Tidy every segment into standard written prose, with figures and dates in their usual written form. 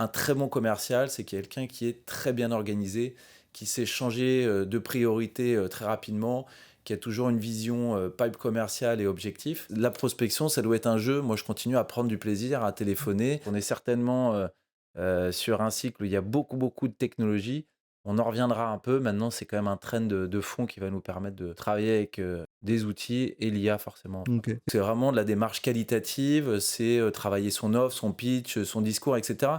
Un très bon commercial, c'est quelqu'un qui est très bien organisé, qui sait changer de priorité très rapidement, qui a toujours une vision pipe commerciale et objectif. La prospection, ça doit être un jeu. Moi, je continue à prendre du plaisir à téléphoner. On est certainement sur un cycle où il y a beaucoup, beaucoup de technologies. On en reviendra un peu. Maintenant, c'est quand même un trend de fond qui va nous permettre de travailler avec des outils et l'IA forcément. OK. C'est vraiment de la démarche qualitative, c'est travailler son offre, son pitch, son discours, etc.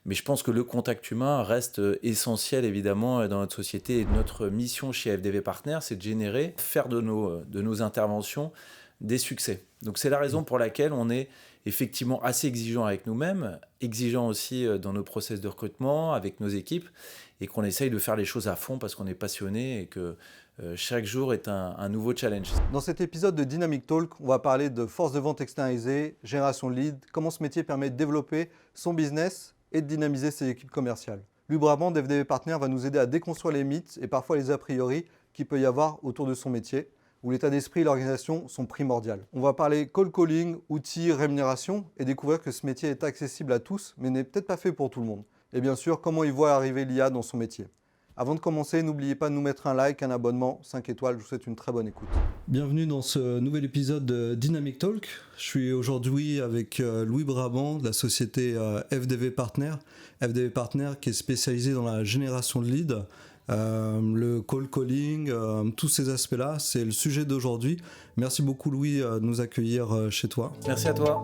Mais je pense que le contact humain reste essentiel évidemment dans notre société. Et notre mission chez FDV Partners, c'est de générer, faire de nos interventions des succès. Donc c'est la raison pour laquelle on est effectivement assez exigeant avec nous-mêmes, exigeant aussi dans nos process de recrutement, avec nos équipes, et qu'on essaye de faire les choses à fond parce qu'on est passionné et que chaque jour est un nouveau challenge. Dans cet épisode de Dynamic Talk, on va parler de force de vente externalisée, génération de leads, comment ce métier permet de développer son business et de dynamiser ses équipes commerciales. Louis Brabant d'FDV Partner va nous aider à déconstruire les mythes et parfois les a priori qu'il peut y avoir autour de son métier, où l'état d'esprit et l'organisation sont primordiales. On va parler cold calling, outils, rémunération et découvrir que ce métier est accessible à tous, mais n'est peut-être pas fait pour tout le monde. Et bien sûr, comment il voit arriver l'IA dans son métier. Avant de commencer, n'oubliez pas de nous mettre un like, un abonnement, 5 étoiles, je vous souhaite une très bonne écoute. Bienvenue dans ce nouvel épisode de Dynamic Talk. Je suis aujourd'hui avec Louis Brabant de la société FDV Partner. FDV Partner qui est spécialisé dans la génération de leads, le cold calling, tous ces aspects-là, c'est le sujet d'aujourd'hui. Merci beaucoup Louis de nous accueillir chez toi. Merci à toi.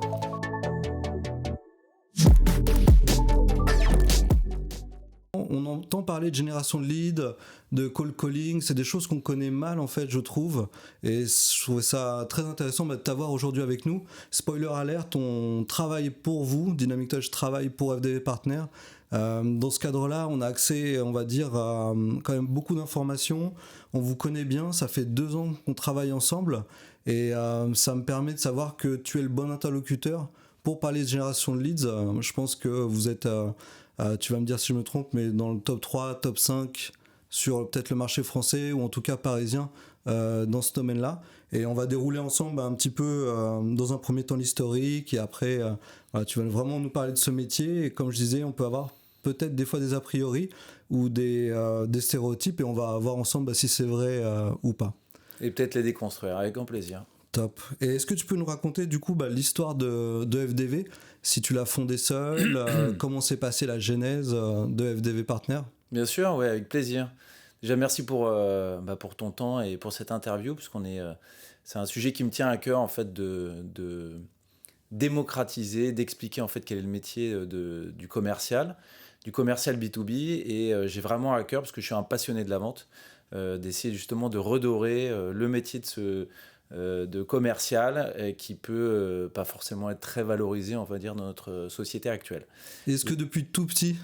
On entend parler de génération de leads, de cold calling, c'est des choses qu'on connaît mal en fait je trouve, et je trouvais ça très intéressant de t'avoir aujourd'hui avec nous. Spoiler alert, on travaille pour vous, Dynamic Touch travaille pour FDV Partner. Dans ce cadre-là, on a accès, on va dire, à quand même beaucoup d'informations, on vous connaît bien, ça fait 2 ans qu'on travaille ensemble, et ça me permet de savoir que tu es le bon interlocuteur pour parler de génération de leads. Je pense que vous êtes... tu vas me dire si je me trompe, mais dans le top 3, top 5 sur peut-être le marché français ou en tout cas parisien dans ce domaine-là. Et on va dérouler ensemble un petit peu dans un premier temps l'historique et après voilà, tu vas vraiment nous parler de ce métier. Et comme je disais, on peut avoir peut-être des fois des a priori ou des stéréotypes et on va voir ensemble si c'est vrai ou pas. Et peut-être les déconstruire, avec grand plaisir. Top. Et est-ce que tu peux nous raconter du coup l'histoire de FDV, si tu l'as fondé seul, comment s'est passée la genèse de FDV Partner? Bien sûr, ouais, avec plaisir. Déjà, merci pour ton temps et pour cette interview, parce c'est un sujet qui me tient à cœur en fait de démocratiser, d'expliquer en fait quel est le métier du commercial B2B, et j'ai vraiment à cœur parce que je suis un passionné de la vente, d'essayer justement de redorer le métier de commercial qui peut pas forcément être très valorisé, on va dire, dans notre société actuelle. Et est-ce que depuis tout petit,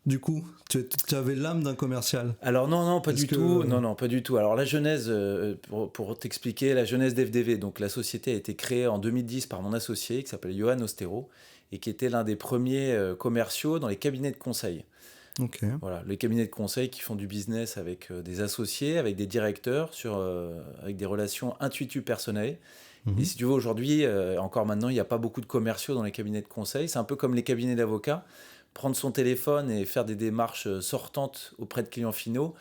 du coup, tu avais l'âme d'un commercial? Alors non, pas Est-ce du que... tout. Non, pas du tout. Alors la genèse, pour t'expliquer, la genèse d'FDV, donc la société a été créée en 2010 par mon associé qui s'appelle Johan Ostero et qui était l'un des premiers commerciaux dans les cabinets de conseil. Ok. Voilà, les cabinets de conseil qui font du business avec des associés, avec des directeurs, avec des relations intuitives personnelles. Et si tu veux, aujourd'hui, encore maintenant, il n'y a pas beaucoup de commerciaux dans les cabinets de conseil. C'est un peu comme les cabinets d'avocats. Prendre son téléphone et faire des démarches sortantes auprès de clients finaux,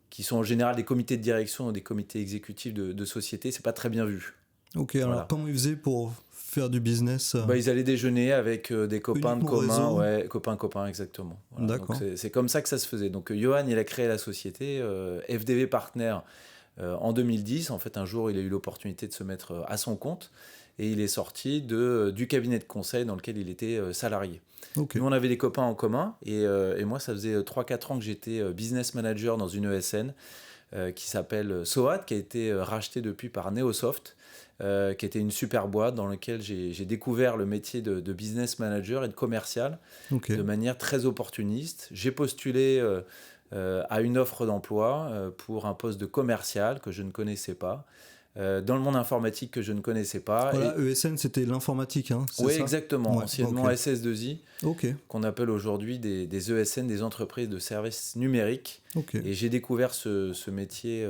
qui sont en général des comités de direction ou des comités exécutifs de société, c'est pas très bien vu. Ok, alors Voilà. comment ils faisaient pour faire du business Ils allaient déjeuner avec des copains de uniquement commun, réseau? ouais, copains, exactement. Voilà. Donc D'accord. c'est comme ça que ça se faisait. Donc Johan, il a créé la société FDV Partner en 2010. En fait, un jour, il a eu l'opportunité de se mettre à son compte et il est sorti du cabinet de conseil dans lequel il était salarié. Ok. Nous, on avait des copains en commun et moi, ça faisait 3-4 ans que j'étais business manager dans une ESN qui s'appelle Soat, qui a été racheté depuis par Neosoft, qui était une super boîte dans laquelle j'ai découvert le métier de business manager et de commercial Ok. de manière très opportuniste. J'ai postulé à une offre d'emploi pour un poste de commercial que je ne connaissais pas, dans le monde informatique que je ne connaissais pas. Voilà, ESN, c'était l'informatique, hein, c'est Oui, ça? exactement, Ouais, anciennement ok. SS2I, Ok, qu'on appelle aujourd'hui des ESN, des entreprises de services numériques. ok. Et j'ai découvert ce métier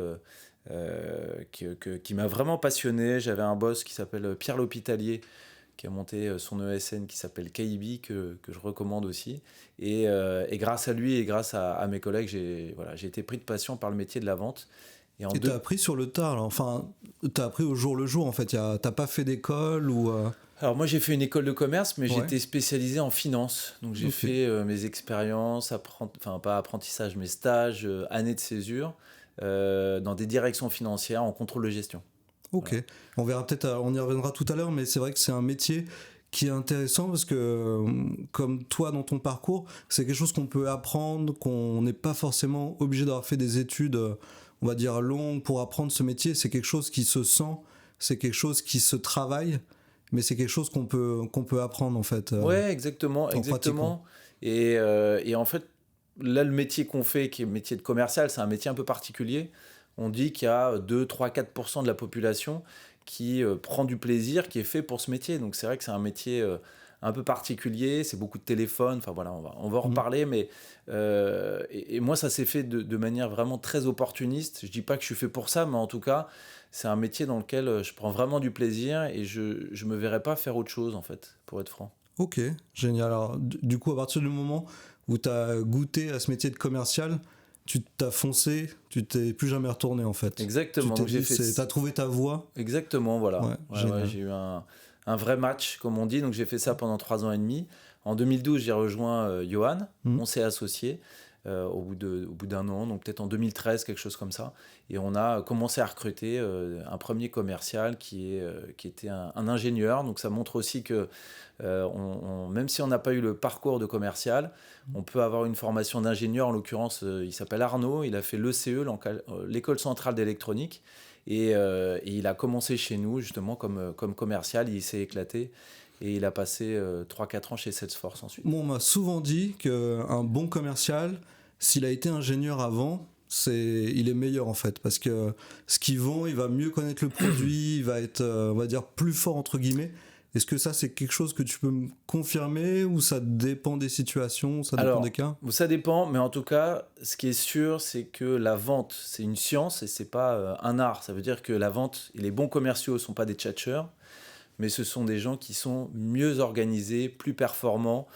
qui m'a vraiment passionné. J'avais un boss qui s'appelle Pierre L'Hôpitalier, qui a monté son ESN qui s'appelle KIB, que je recommande aussi. Et grâce à lui et grâce à mes collègues, j'ai été pris de passion par le métier de la vente. Et t'as appris sur le tard, là. Enfin, t'as appris au jour le jour, en fait. T'as pas fait d'école ou... Alors moi j'ai fait une école de commerce, mais Ouais. j'étais spécialisé en finance. Donc j'ai fait mes expériences, enfin pas apprentissage, mais stages, années de césure, dans des directions financières en contrôle de gestion. Ok. Voilà. On verra peut-être, on y reviendra tout à l'heure, mais c'est vrai que c'est un métier qui est intéressant parce que, comme toi dans ton parcours, c'est quelque chose qu'on peut apprendre, qu'on n'est pas forcément obligé d'avoir fait des études, on va dire, longues pour apprendre ce métier. C'est quelque chose qui se sent, c'est quelque chose qui se travaille, mais c'est quelque chose qu'on peut apprendre en fait. Ouais, exactement, En pratiquant. exactement. Et en fait, là, le métier qu'on fait, qui est le métier de commercial, c'est un métier un peu particulier. On dit qu'il y a 2, 3, 4% de la population qui prend du plaisir, qui est fait pour ce métier. Donc c'est vrai que c'est un métier un peu particulier, c'est beaucoup de téléphones, enfin voilà, on va en reparler, mais et moi ça s'est fait de manière vraiment très opportuniste. Je dis pas que je suis fait pour ça, mais en tout cas, c'est un métier dans lequel je prends vraiment du plaisir et je me verrais pas faire autre chose en fait, pour être franc. Ok, génial. Alors, du coup, à partir du moment où tu as goûté à ce métier de commercial, tu t'as foncé, tu t'es plus jamais retourné en fait. Tu Exactement, t'es donc j'ai dit, fait t'as trouvé ta voie. exactement, voilà. Ouais, Ouais, ouais, génial. j'ai eu un vrai match, comme on dit. Donc j'ai fait ça pendant 3 ans et demi. En 2012, j'ai rejoint Johan. Mhm. On s'est associés au bout d'un an, donc peut-être en 2013, quelque chose comme ça. Et on a commencé à recruter un premier commercial qui était un ingénieur. Donc ça montre aussi que même si on n'a pas eu le parcours de commercial, on peut avoir une formation d'ingénieur. En l'occurrence, il s'appelle Arnaud. Il a fait l'ECE, l'École centrale d'électronique. Et il a commencé chez nous justement comme commercial, il s'est éclaté et il a passé 3-4 ans chez Salesforce ensuite. Moi, on m'a souvent dit qu'un bon commercial, s'il a été ingénieur avant, il est meilleur en fait. Parce que ce qu'il vend, il va mieux connaître le produit, il va être, on va dire, plus fort entre guillemets. Est-ce que ça, c'est quelque chose que tu peux me confirmer ou ça dépend des situations, ça dépend des Alors, cas? ça dépend, mais en tout cas, ce qui est sûr, c'est que la vente, c'est une science et c'est pas un art. Ça veut dire que la vente et les bons commerciaux ne sont pas des tchatcheurs, mais ce sont des gens qui sont mieux organisés, plus performants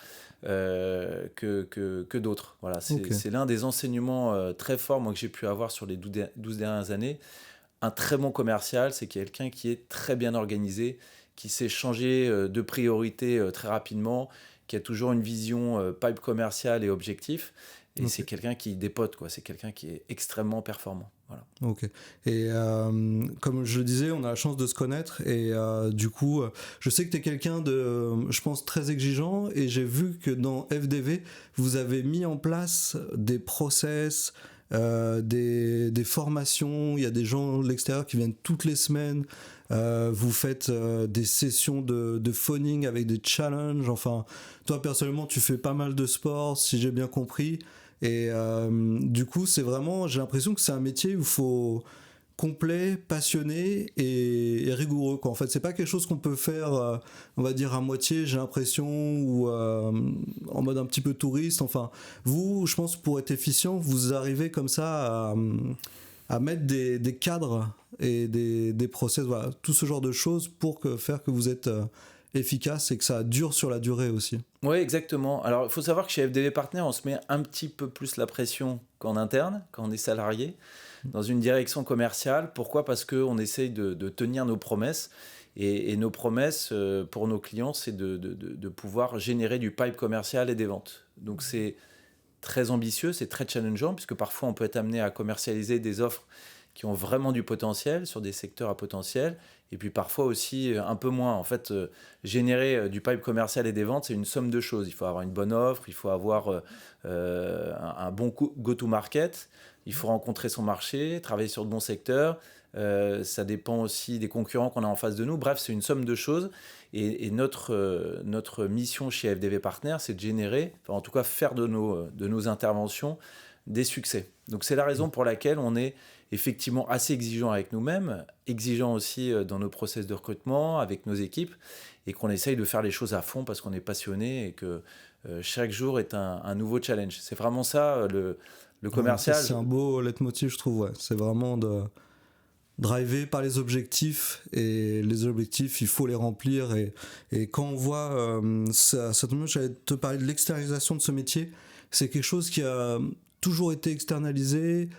que d'autres. Voilà, Ok. c'est l'un des enseignements très forts moi, que j'ai pu avoir sur les 12 dernières années. Un très bon commercial, c'est quelqu'un qui est très bien organisé, qui sait changer de priorité très rapidement, qui a toujours une vision pipe commerciale et objectif. Et Ok. c'est quelqu'un qui dépote, quoi. C'est quelqu'un qui est extrêmement performant. Voilà. Ok. Et comme je le disais, on a la chance de se connaître et du coup, je sais que tu es quelqu'un de, je pense, très exigeant et j'ai vu que dans FDV, vous avez mis en place des process, des formations. Il y a des gens de l'extérieur qui viennent toutes les semaines. Vous faites des sessions de phoning avec des challenges. Enfin, toi personnellement, tu fais pas mal de sport, si j'ai bien compris. Et du coup, c'est vraiment, j'ai l'impression que c'est un métier où il faut complet, passionné et rigoureux, quoi. En fait, c'est pas quelque chose qu'on peut faire, on va dire, à moitié, j'ai l'impression, ou en mode un petit peu touriste. Enfin, vous, je pense, pour être efficient, vous arrivez comme ça à mettre des cadres et des process, voilà, tout ce genre de choses pour faire que vous êtes efficace et que ça dure sur la durée aussi. Oui, exactement. Alors, il faut savoir que chez FDV Partner, on se met un petit peu plus la pression qu'en interne, quand on est salarié, dans une direction commerciale. Pourquoi ? Parce qu'on essaye de tenir nos promesses. Et nos promesses pour nos clients, c'est de pouvoir générer du pipe commercial et des ventes. Donc, c'est très ambitieux, c'est très challengeant, puisque parfois, on peut être amené à commercialiser des offres qui ont vraiment du potentiel sur des secteurs à potentiel, et puis parfois aussi un peu moins. En fait, générer du pipe commercial et des ventes, c'est une somme de choses. Il faut avoir une bonne offre, il faut avoir un bon go-to-market, il faut rencontrer son marché, travailler sur de bons secteurs. Ça dépend aussi des concurrents qu'on a en face de nous. Bref, c'est une somme de choses. Et notre mission chez FDV Partner, c'est de générer, enfin en tout cas faire de nos interventions des succès. Donc c'est la raison pour laquelle on est effectivement assez exigeant avec nous-mêmes, exigeant aussi dans nos process de recrutement, avec nos équipes, et qu'on essaye de faire les choses à fond parce qu'on est passionné et que chaque jour est un nouveau challenge. C'est vraiment ça, le commercial. Ouais, c'est un beau leitmotiv, je trouve. Ouais. C'est vraiment drivé par les objectifs, et les objectifs, il faut les remplir. Et quand on voit, ça tombe bien, j'allais te parler de l'externalisation de ce métier. C'est quelque chose qui a toujours été externalisé.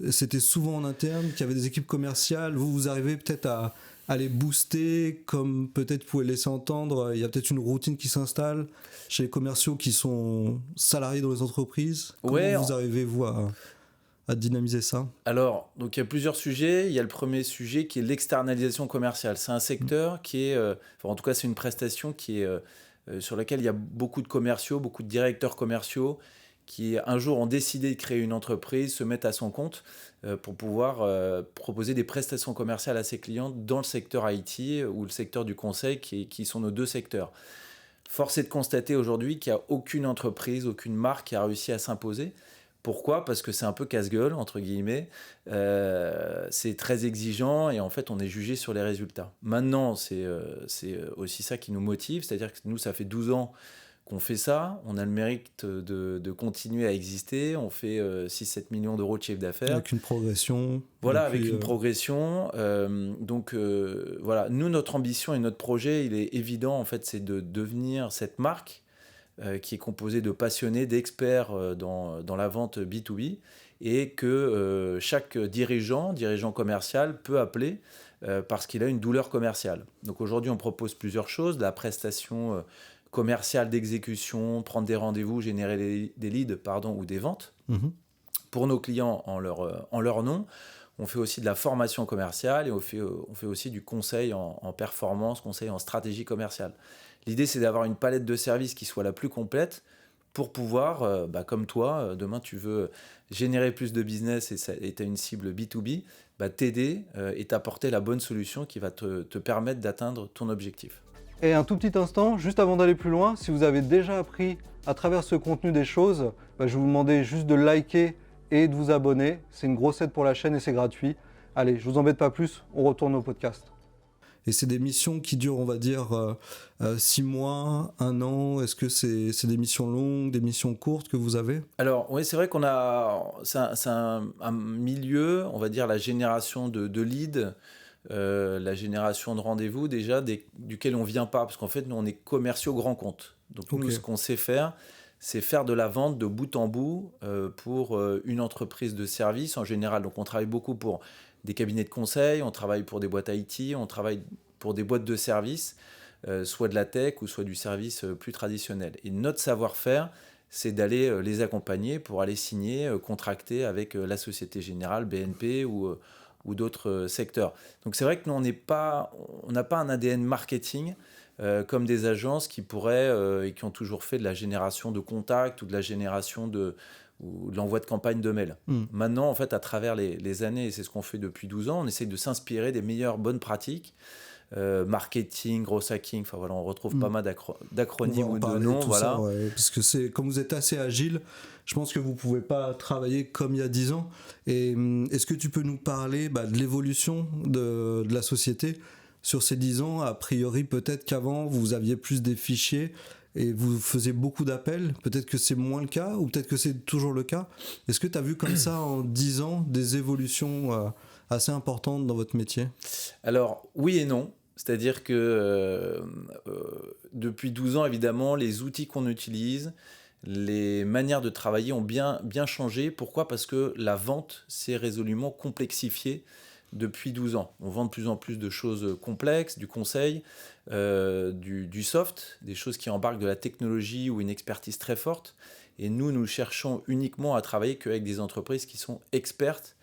C'était souvent en interne, qu'il y avait des équipes commerciales. Vous arrivez peut-être à les booster, comme peut-être vous pouvez laisser entendre. Il y a peut-être une routine qui s'installe chez les commerciaux qui sont salariés dans les entreprises. Ouais, Comment vous arrivez, vous, à dynamiser ça? alors, donc il y a plusieurs sujets. Il y a le premier sujet qui est l'externalisation commerciale. C'est un secteur qui est, enfin, en tout cas, c'est une prestation qui est sur laquelle il y a beaucoup de commerciaux, beaucoup de directeurs commerciaux qui un jour ont décidé de créer une entreprise, se mettre à son compte pour pouvoir proposer des prestations commerciales à ses clients dans le secteur IT ou le secteur du conseil qui sont nos deux secteurs. Force est de constater aujourd'hui qu'il n'y a aucune entreprise, aucune marque qui a réussi à s'imposer. Pourquoi ? Parce que c'est un peu casse-gueule, entre guillemets. C'est très exigeant et en fait, on est jugé sur les résultats. Maintenant, c'est aussi ça qui nous motive. C'est-à-dire que nous, ça fait 12 ans qu'on fait ça. On a le mérite de continuer à exister. On fait 6-7 millions d'euros de chiffre d'affaires. Avec une progression. Voilà, avec une progression. Donc, voilà, nous, notre ambition et notre projet, il est évident, en fait, c'est de devenir cette marque qui est composé de passionnés, d'experts dans la vente B2B et que chaque dirigeant commercial peut appeler parce qu'il a une douleur commerciale. Donc aujourd'hui, on propose plusieurs choses, la prestation commerciale d'exécution, prendre des rendez-vous, générer des leads ou des ventes pour nos clients en leur nom. On fait aussi de la formation commerciale et on fait aussi du conseil en performance, conseil en stratégie commerciale. L'idée, c'est d'avoir une palette de services qui soit la plus complète pour pouvoir, comme toi, demain tu veux générer plus de business et tu as une cible B2B, t'aider et t'apporter la bonne solution qui va te permettre d'atteindre ton objectif. Et un tout petit instant, juste avant d'aller plus loin, si vous avez déjà appris à travers ce contenu des choses, je vais vous demander juste de liker et de vous abonner. C'est une grosse aide pour la chaîne et c'est gratuit. Allez, je vous embête pas plus, on retourne au podcast. Et c'est des missions qui durent, on va dire, 6 mois, 1 an. Est-ce que c'est des missions longues, des missions courtes que vous avez ? Alors, oui, c'est vrai c'est un milieu, on va dire, la génération de leads, la génération de rendez-vous, déjà, duquel on ne vient pas. Parce qu'en fait, nous, on est commerciaux grands comptes. Donc, nous, ce qu'on sait faire, c'est faire de la vente de bout en bout pour une entreprise de service en général. Donc, on travaille beaucoup pour des cabinets de conseil, on travaille pour des boîtes IT, on travaille pour des boîtes de services, soit de la tech ou soit du service plus traditionnel. Et notre savoir-faire, c'est d'aller les accompagner pour aller signer, contracter avec la Société Générale, BNP ou d'autres secteurs. Donc c'est vrai que nous, on n'a pas un ADN marketing comme des agences qui pourraient et qui ont toujours fait de la génération de contacts ou de la génération ou de l'envoi de campagne de mails. Maintenant, en fait, à travers les années, et c'est ce qu'on fait depuis 12 ans, on essaie de s'inspirer des meilleures bonnes pratiques, marketing, gros hacking, enfin voilà, on retrouve pas mal d'acronymes ou de noms. Voilà. Ça, ouais, parce que comme vous êtes assez agile, je pense que vous ne pouvez pas travailler comme il y a 10 ans. Et est-ce que tu peux nous parler de l'évolution de la société sur ces 10 ans? A priori, peut-être qu'avant, vous aviez plus des fichiers et vous faisiez beaucoup d'appels. Peut-être que c'est moins le cas ou peut-être que c'est toujours le cas. Est-ce que tu as vu comme ça en 10 ans des évolutions assez importantes dans votre métier? Alors, oui et non. C'est-à-dire que depuis 12 ans, évidemment, les outils qu'on utilise, les manières de travailler ont bien changé. Pourquoi ? Parce que la vente s'est résolument complexifiée depuis 12 ans. On vend de plus en plus de choses complexes, du conseil, du soft, des choses qui embarquent de la technologie ou une expertise très forte. Et nous cherchons uniquement à travailler qu'avec des entreprises qui sont expertes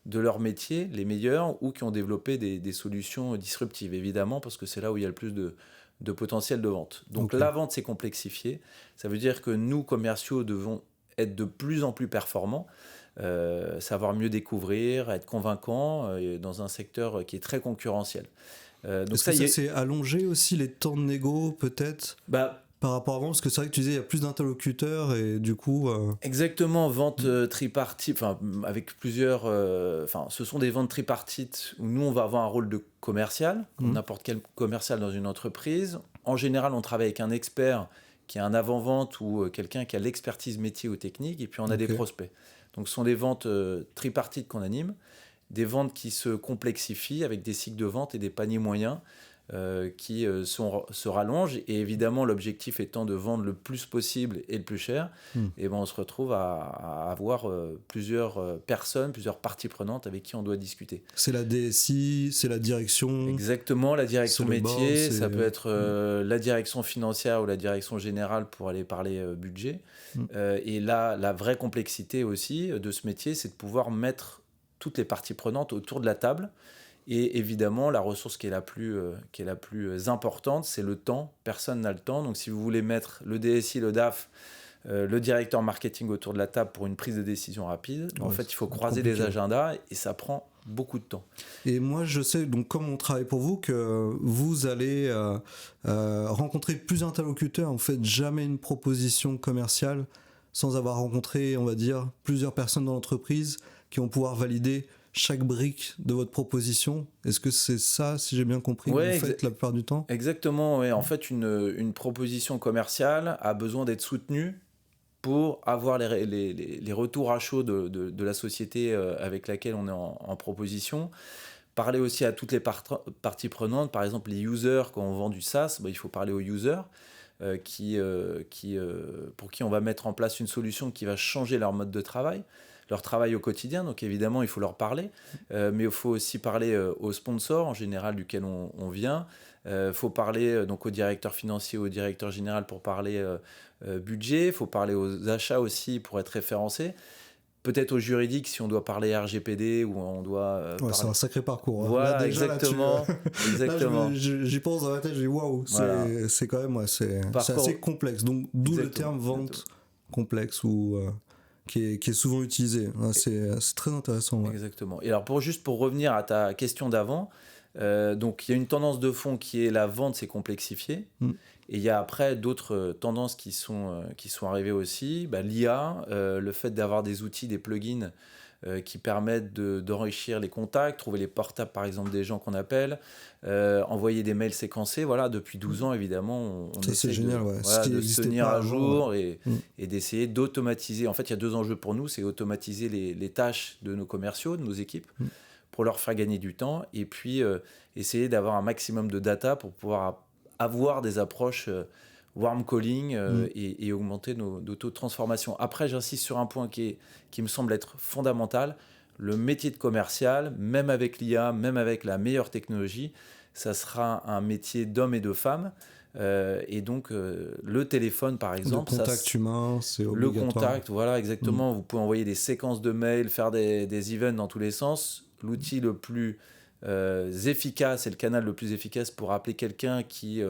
de leur métier, les meilleurs, ou qui ont développé des solutions disruptives, évidemment, parce que c'est là où il y a le plus de potentiel de vente. Donc la vente s'est complexifiée. Ça veut dire que nous, commerciaux, devons être de plus en plus performants, savoir mieux découvrir, être convaincants dans un secteur qui est très concurrentiel. Donc ça s'est allongé aussi les temps de négo, peut-être par rapport à avant, parce que c'est vrai que tu disais il y a plus d'interlocuteurs et du coup... Exactement, vente tripartite, avec plusieurs... ce sont des ventes tripartites où nous, on va avoir un rôle de commercial, comme n'importe quel commercial dans une entreprise. En général, on travaille avec un expert qui a un avant-vente ou quelqu'un qui a l'expertise métier ou technique, et puis on a des prospects. Donc ce sont des ventes tripartites qu'on anime. des ventes qui se complexifient avec des cycles de vente et des paniers moyens qui se rallongent. Et évidemment, l'objectif étant de vendre le plus possible et le plus cher, et ben on se retrouve à avoir plusieurs personnes, plusieurs parties prenantes avec qui on doit discuter. C'est la DSI, c'est la direction. Exactement, la direction c'est le board, métier, ça peut être la direction financière ou la direction générale pour aller parler budget. Et là, la vraie complexité aussi de ce métier, c'est de pouvoir mettre toutes les parties prenantes autour de la table. Et évidemment, la ressource qui est la plus importante, c'est le temps. Personne n'a le temps. Donc, si vous voulez mettre le DSI, le DAF, le directeur marketing autour de la table pour une prise de décision rapide, en fait, il faut croiser les agendas et ça prend beaucoup de temps. Et moi, je sais, donc comme on travaille pour vous, que vous allez rencontrer plusieurs interlocuteurs. En fait, jamais une proposition commerciale sans avoir rencontré, on va dire, plusieurs personnes dans l'entreprise qui vont pouvoir valider chaque brique de votre proposition. Est-ce que c'est ça, si j'ai bien compris, que vous faites la plupart du temps ? Exactement, ouais. En fait, une proposition commerciale a besoin d'être soutenue pour avoir les retours à chaud de la société avec laquelle on est en proposition. Parler aussi à toutes les parties prenantes, par exemple les users, quand on vend du SaaS, il faut parler aux users pour qui on va mettre en place une solution qui va changer leur mode de travail, leur travail au quotidien. Donc évidemment, il faut leur parler, mais il faut aussi parler aux sponsors en général duquel on vient. Il faut parler donc au directeur financier, au directeur général pour parler budget. Il faut parler aux achats aussi pour être référencé. Peut-être au juridique si on doit parler RGPD ou on doit parler... C'est un sacré parcours. Voilà, là, déjà, exactement. Là, j'y pense dans la tête, je dis waouh, c'est quand même c'est assez complexe. Donc d'où le terme vente complexe ou qui est souvent utilisé. C'est très intéressant. Ouais. Exactement. Et alors pour revenir à ta question d'avant, donc il y a une tendance de fond qui est la vente s'est complexifiée. Et il y a après d'autres tendances qui sont arrivées aussi. L'IA, le fait d'avoir des outils, des plugins qui permettent d'enrichir les contacts, trouver les portables par exemple des gens qu'on appelle, envoyer des mails séquencés. Voilà, depuis 12 ans évidemment, on essaie génial, de se tenir à jour et d'essayer d'automatiser. En fait, il y a deux enjeux pour nous, c'est automatiser les tâches de nos commerciaux, de nos équipes, pour leur faire gagner du temps, et puis essayer d'avoir un maximum de data pour pouvoir avoir des approches warm calling et augmenter nos taux de transformation. Après, j'insiste sur un point qui me semble être fondamental. Le métier de commercial, même avec l'IA, même avec la meilleure technologie, ça sera un métier d'hommes et de femmes. Et donc, le téléphone, par exemple... Le contact humain, c'est obligatoire. Le contact, voilà, exactement. Vous pouvez envoyer des séquences de mails, faire des events dans tous les sens. L'outil le plus efficace et le canal le plus efficace pour appeler quelqu'un qui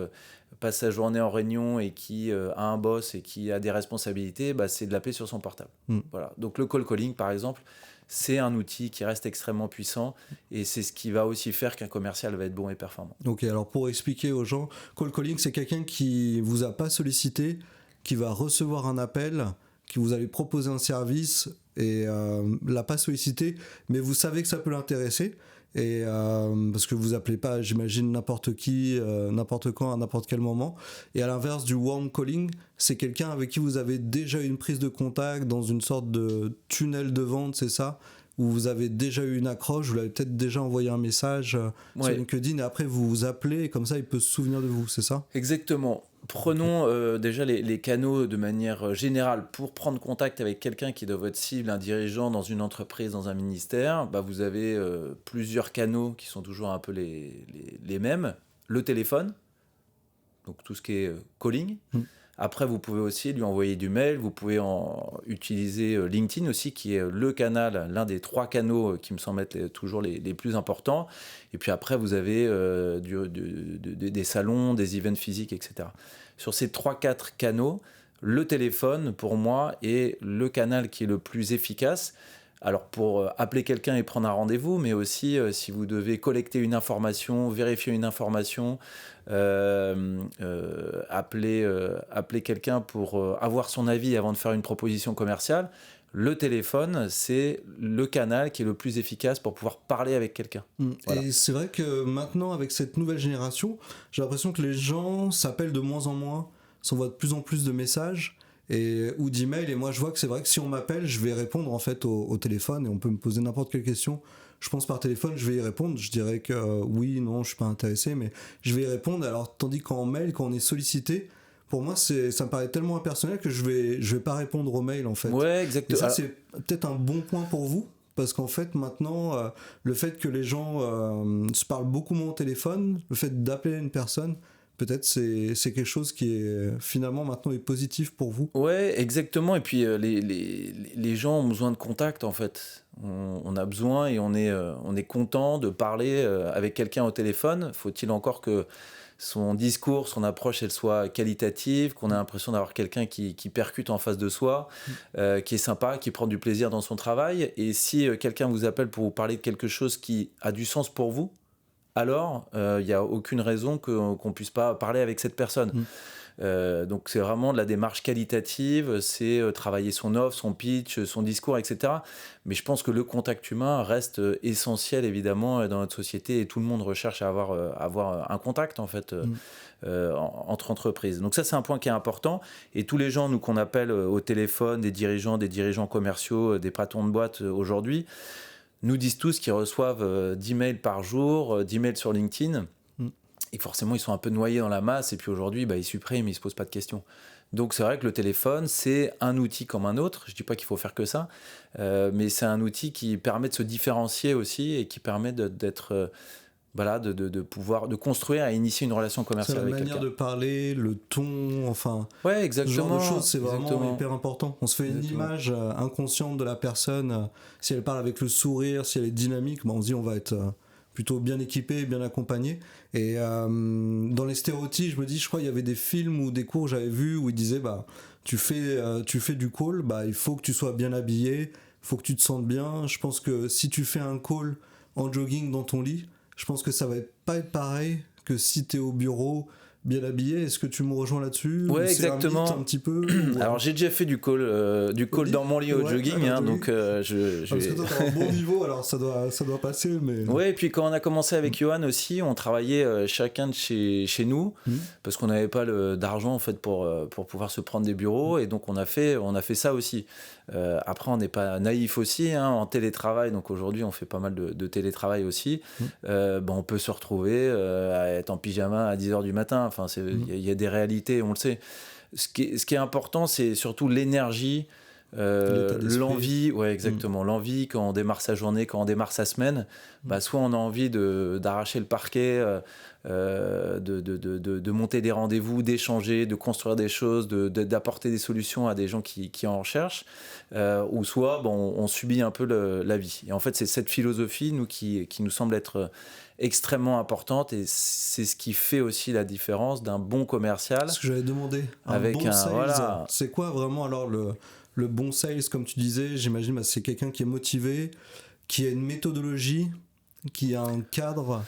passe sa journée en réunion et qui a un boss et qui a des responsabilités, c'est de l'appeler sur son portable. Voilà. Donc le call calling par exemple, c'est un outil qui reste extrêmement puissant et c'est ce qui va aussi faire qu'un commercial va être bon et performant. Ok, alors pour expliquer aux gens, call calling c'est quelqu'un qui vous a pas sollicité, qui va recevoir un appel, qui vous allez proposer un service et l'a pas sollicité, mais vous savez que ça peut l'intéresser. Et parce que vous appelez pas, j'imagine, n'importe qui, n'importe quand, à n'importe quel moment. Et à l'inverse du warm calling, c'est quelqu'un avec qui vous avez déjà eu une prise de contact dans une sorte de tunnel de vente, c'est ça, où vous avez déjà eu une accroche, vous l'avez peut-être déjà envoyé un message sur LinkedIn et après vous vous appelez et comme ça il peut se souvenir de vous, c'est ça ? Exactement. Prenons déjà les canaux de manière générale pour prendre contact avec quelqu'un qui est de votre cible, un dirigeant dans une entreprise, dans un ministère. Vous avez plusieurs canaux qui sont toujours un peu les mêmes. Le téléphone, donc tout ce qui est calling. Après, vous pouvez aussi lui envoyer du mail. Vous pouvez utiliser LinkedIn aussi, qui est le canal, l'un des 3 canaux qui me semblent être toujours les plus importants. Et puis après, vous avez des salons, des events physiques, etc. Sur ces 3-4 canaux, le téléphone, pour moi, est le canal qui est le plus efficace. Alors pour appeler quelqu'un et prendre un rendez-vous, mais aussi si vous devez collecter une information, vérifier une information, appeler quelqu'un pour avoir son avis avant de faire une proposition commerciale, le téléphone, c'est le canal qui est le plus efficace pour pouvoir parler avec quelqu'un. Voilà. Et c'est vrai que maintenant, avec cette nouvelle génération, j'ai l'impression que les gens s'appellent de moins en moins, s'envoient de plus en plus de messages. ou d'email. Et moi, je vois que c'est vrai que si on m'appelle, je vais répondre en fait au téléphone et on peut me poser n'importe quelle question. Je pense par téléphone, je vais y répondre. Je dirais que oui, non, je suis pas intéressé, mais je vais y répondre. Alors, tandis qu'en mail, quand on est sollicité, pour moi, ça me paraît tellement impersonnel que je vais pas répondre aux mails en fait. Ouais, Et exactement. ça, c'est peut-être un bon point pour vous. Parce qu'en fait, maintenant, le fait que les gens se parlent beaucoup moins au téléphone, le fait d'appeler une personne, peut-être c'est quelque chose qui est finalement maintenant est positif pour vous. Ouais, exactement. Et puis les gens ont besoin de contact en fait. On a besoin et on est content de parler avec quelqu'un au téléphone. Faut-il encore que son discours, son approche, elle soit qualitative, qu'on ait l'impression d'avoir quelqu'un qui percute en face de soi, qui est sympa, qui prend du plaisir dans son travail. Et si quelqu'un vous appelle pour vous parler de quelque chose qui a du sens pour vous, alors il n'y a aucune raison qu'on puisse pas parler avec cette personne. Donc c'est vraiment de la démarche qualitative, c'est travailler son offre, son pitch, son discours, etc. Mais je pense que le contact humain reste essentiel évidemment dans notre société et tout le monde recherche à avoir un contact en fait entre entreprises. Donc ça c'est un point qui est important et tous les gens nous qu'on appelle au téléphone, des dirigeants commerciaux, des patrons de boîte aujourd'hui, nous disent tous qu'ils reçoivent 10 mails par jour, 10 mails sur LinkedIn. Et forcément, ils sont un peu noyés dans la masse. Et puis aujourd'hui, ils suppriment, ils ne se posent pas de questions. Donc c'est vrai que le téléphone, c'est un outil comme un autre. Je ne dis pas qu'il faut faire que ça. Mais c'est un outil qui permet de se différencier aussi et qui permet d'être... de pouvoir de construire et initier une relation commerciale avec quelqu'un. C'est la manière de parler, le ton, enfin... Ouais, exactement. Ce genre de choses, c'est vraiment hyper important. On se fait une image inconsciente de la personne. Si elle parle avec le sourire, si elle est dynamique, on se dit on va être... plutôt bien équipé, bien accompagné. Et dans les stéréotypes, je me dis, je crois qu'il y avait des films ou des cours que j'avais vus où ils disaient, tu fais du call, il faut que tu sois bien habillé, il faut que tu te sentes bien. Je pense que si tu fais un call en jogging dans ton lit, je pense que ça va pas être pareil que si tu es au bureau bien habillé. Est-ce que tu me rejoins là-dessus? Ouais, exactement. Un petit peu. Alors j'ai déjà fait du call dans mon lit au jogging, donc parce que toi t'as un bon niveau, alors ça doit passer. Mais... Ouais, et puis quand on a commencé avec Johan aussi, on travaillait chacun de chez nous, parce qu'on n'avait pas d'argent en fait pour pouvoir se prendre des bureaux, et donc on a fait ça aussi. Après, on n'est pas naïf aussi, en télétravail, donc aujourd'hui on fait pas mal de télétravail aussi. On peut se retrouver à être en pyjama à 10h du matin. Enfin, il y a des réalités, on le sait. Ce qui est important, c'est surtout l'énergie, l'envie, ouais, exactement. L'envie quand on démarre sa journée, quand on démarre sa semaine, soit on a envie d'arracher le parquet, de monter des rendez-vous, d'échanger, de construire des choses, d'apporter des solutions à des gens qui en recherchent, ou soit on subit un peu la vie. Et en fait, c'est cette philosophie qui nous semble être extrêmement importante, et c'est ce qui fait aussi la différence d'un bon commercial. Ce que j'avais demandé, avec bon sales, voilà. C'est quoi vraiment alors le bon sales, comme tu disais? J'imagine c'est quelqu'un qui est motivé, qui a une méthodologie, qui a un cadre.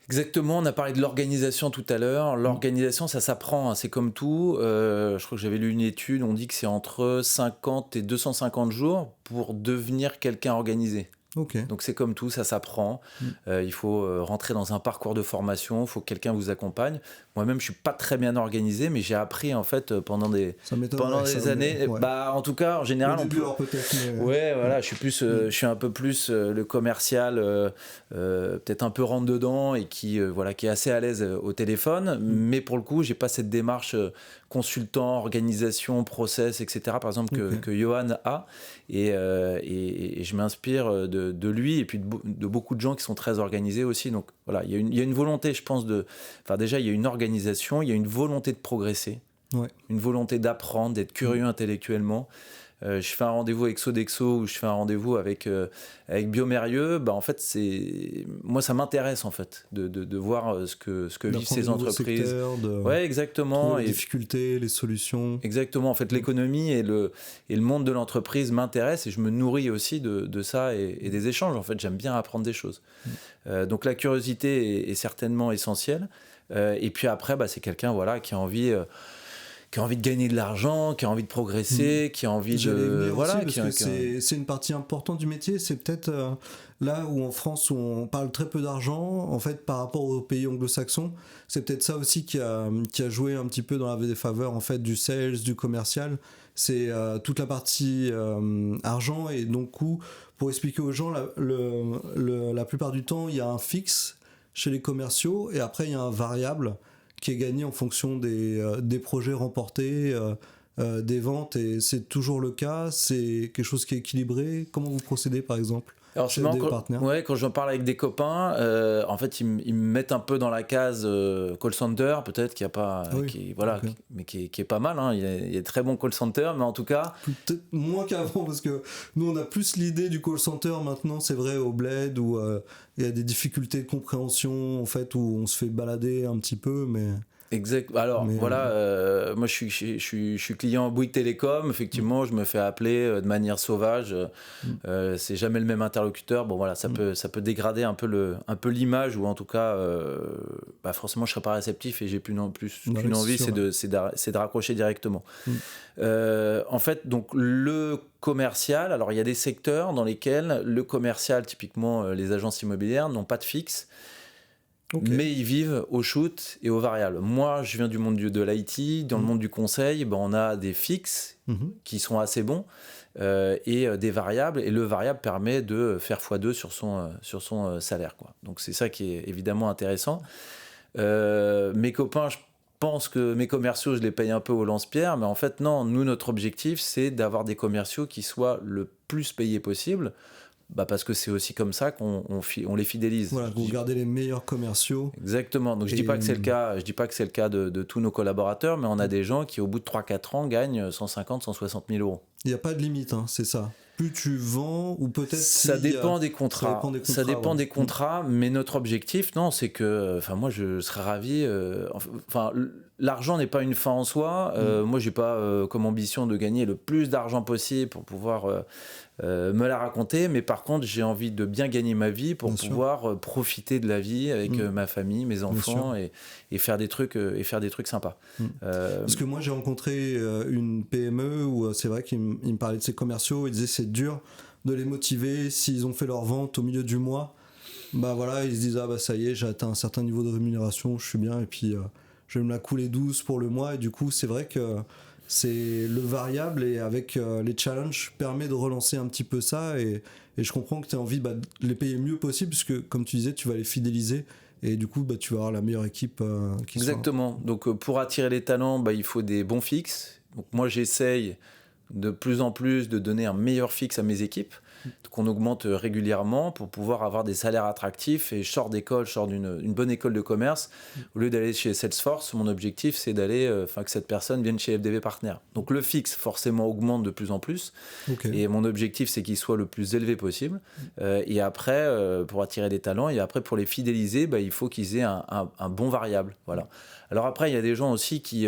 Exactement, on a parlé de l'organisation tout à l'heure. L'organisation, ça s'apprend, c'est comme tout. Je crois que j'avais lu une étude, on dit que c'est entre 50 et 250 jours pour devenir quelqu'un organisé. Okay. Donc c'est comme tout, ça s'apprend. Il faut rentrer dans un parcours de formation, il faut que quelqu'un vous accompagne. Moi-même, je suis pas très bien organisé, mais j'ai appris en fait pendant des années. Ouais. En tout cas, en général, au début, peut-être. Mais... Ouais, voilà, je suis un peu plus le commercial, peut-être un peu rentre dedans et qui est assez à l'aise au téléphone. Mais pour le coup, j'ai pas cette démarche consultant, organisation, process, etc. Par exemple que Johan a, et je m'inspire de lui et puis de beaucoup de gens qui sont très organisés aussi. Donc voilà, il y a une volonté, je pense, déjà il y a une organisation, il y a une volonté de progresser, une volonté d'apprendre, d'être curieux intellectuellement. Je fais un rendez-vous avec Sodexo ou je fais un rendez-vous avec Biomérieux, en fait moi ça m'intéresse en fait de voir ce que vivent ces entreprises. Ouais, exactement. Les difficultés, les solutions. Exactement, en fait l'économie et le monde de l'entreprise m'intéressent et je me nourris aussi de ça et des échanges. En fait, j'aime bien apprendre des choses. Donc la curiosité est certainement essentielle. Et puis après, c'est quelqu'un qui a envie qui a envie de gagner de l'argent, qui a envie de progresser, qui a envie J'allais de... venir Voilà, aussi, parce que c'est une partie importante du métier. C'est peut-être là où en France on parle très peu d'argent, en fait, par rapport aux pays anglo-saxons. C'est peut-être ça aussi qui a joué un petit peu dans la défaveur en fait du sales, du commercial. C'est toute la partie argent, et donc pour expliquer aux gens, la plupart du temps il y a un fixe chez les commerciaux, et après il y a un variable qui est gagné en fonction des projets remportés, des ventes, et c'est toujours le cas. C'est quelque chose qui est équilibré. Comment vous procédez par exemple Alors c'est marrant, quand j'en parle avec des copains, en fait ils me mettent un peu dans la case call center, peut-être qu'il n'y a pas, mais qui est pas mal, hein. Il y a de très bons call centers, mais en tout cas... Peut-être moins qu'avant, parce que nous on a plus l'idée du call center maintenant, c'est vrai, au bled, où il y a des difficultés de compréhension, en fait, où on se fait balader un petit peu, mais... Exact. Alors voilà, moi je suis client Bouygues Télécom. Effectivement, je me fais appeler de manière sauvage. C'est jamais le même interlocuteur. Bon voilà, ça peut dégrader un peu l'image, ou en tout cas, forcément je serais pas réceptif, et j'ai qu'une envie, c'est de raccrocher directement. En fait, donc le commercial. Alors il y a des secteurs dans lesquels le commercial, typiquement les agences immobilières, n'ont pas de fixe. Okay. Mais ils vivent au shoot et au variable. Moi, je viens du monde de l'IT. Dans le monde du conseil, on a des fixes qui sont assez bons, et des variables. Et le variable permet de faire x2 sur son salaire, quoi. Donc, c'est ça qui est évidemment intéressant. Mes copains, je pense que mes commerciaux, je les paye un peu au lance-pierre. Mais en fait, non. Nous, notre objectif, c'est d'avoir des commerciaux qui soient le plus payés possible. Parce que c'est aussi comme ça qu'on les fidélise. Voilà, vous gardez les meilleurs commerciaux. Exactement. Donc je dis pas que c'est le cas. Je dis pas que c'est le cas de tous nos collaborateurs, mais on a des gens qui, au bout de 3-4 ans, gagnent 150, 160 000 euros. Il n'y a pas de limite, hein, c'est ça. Plus tu vends, ou peut-être... Ça dépend des contrats. Ça dépend des contrats, mais notre objectif, non, c'est que... moi, je serais ravi... l'argent n'est pas une fin en soi. Moi, j'ai pas comme ambition de gagner le plus d'argent possible pour pouvoir me la raconter. Mais par contre, j'ai envie de bien gagner ma vie pour pouvoir profiter de la vie avec ma famille, mes enfants, et faire des trucs sympas. Parce que moi, j'ai rencontré une PME où c'est vrai qu'il me parlait de ses commerciaux. Il disait c'est dur de les motiver s'ils ont fait leur vente au milieu du mois. Voilà, ils se disent ça y est, j'ai atteint un certain niveau de rémunération, je suis bien, et puis je vais me la couler douce pour le mois. Et du coup, c'est vrai que c'est le variable, et avec les challenges permet de relancer un petit peu ça, et je comprends que tu as envie de les payer le mieux possible, puisque comme tu disais, tu vas les fidéliser, et du coup tu vas avoir la meilleure équipe qui Exactement. Donc pour attirer les talents, il faut des bons fixes. Donc moi j'essaye de plus en plus de donner un meilleur fixe à mes équipes, qu'on augmente régulièrement pour pouvoir avoir des salaires attractifs. Et je sors d'une bonne école de commerce. Au lieu d'aller chez Salesforce, mon objectif c'est que cette personne vienne chez FDV Partners. Donc le fixe forcément augmente de plus en plus. Et mon objectif c'est qu'il soit le plus élevé possible. Et après, pour attirer des talents, et après pour les fidéliser, il faut qu'ils aient un bon variable. Voilà. Alors après, il y a des gens aussi qui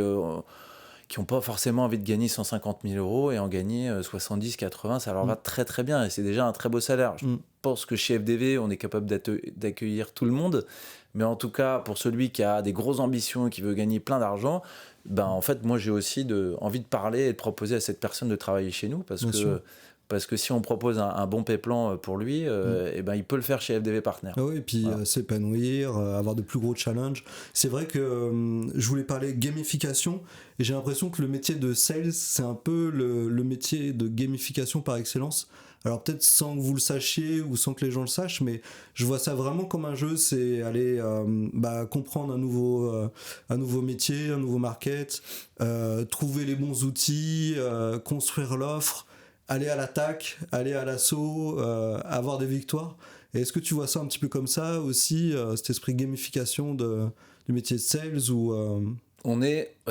n'ont pas forcément envie de gagner 150 000 euros et en gagner 70, 80, ça leur va très très bien, et c'est déjà un très beau salaire. Je pense que chez FDV, on est capable d'accueillir tout le monde, mais en tout cas, pour celui qui a des grosses ambitions et qui veut gagner plein d'argent, en fait, moi j'ai aussi envie de parler et de proposer à cette personne de travailler chez nous, parce que si on propose un bon pay-plan pour lui, il peut le faire chez FDV Partners. Et puis s'épanouir, avoir de plus gros challenges. C'est vrai que je voulais parler gamification, et j'ai l'impression que le métier de sales, c'est un peu le métier de gamification par excellence. Alors peut-être sans que vous le sachiez ou sans que les gens le sachent, mais je vois ça vraiment comme un jeu. C'est aller comprendre un nouveau métier, un nouveau market, trouver les bons outils, construire l'offre, aller à l'attaque, aller à l'assaut, avoir des victoires. Et est-ce que tu vois ça un petit peu comme ça aussi, cet esprit gamification du métier de sales, ou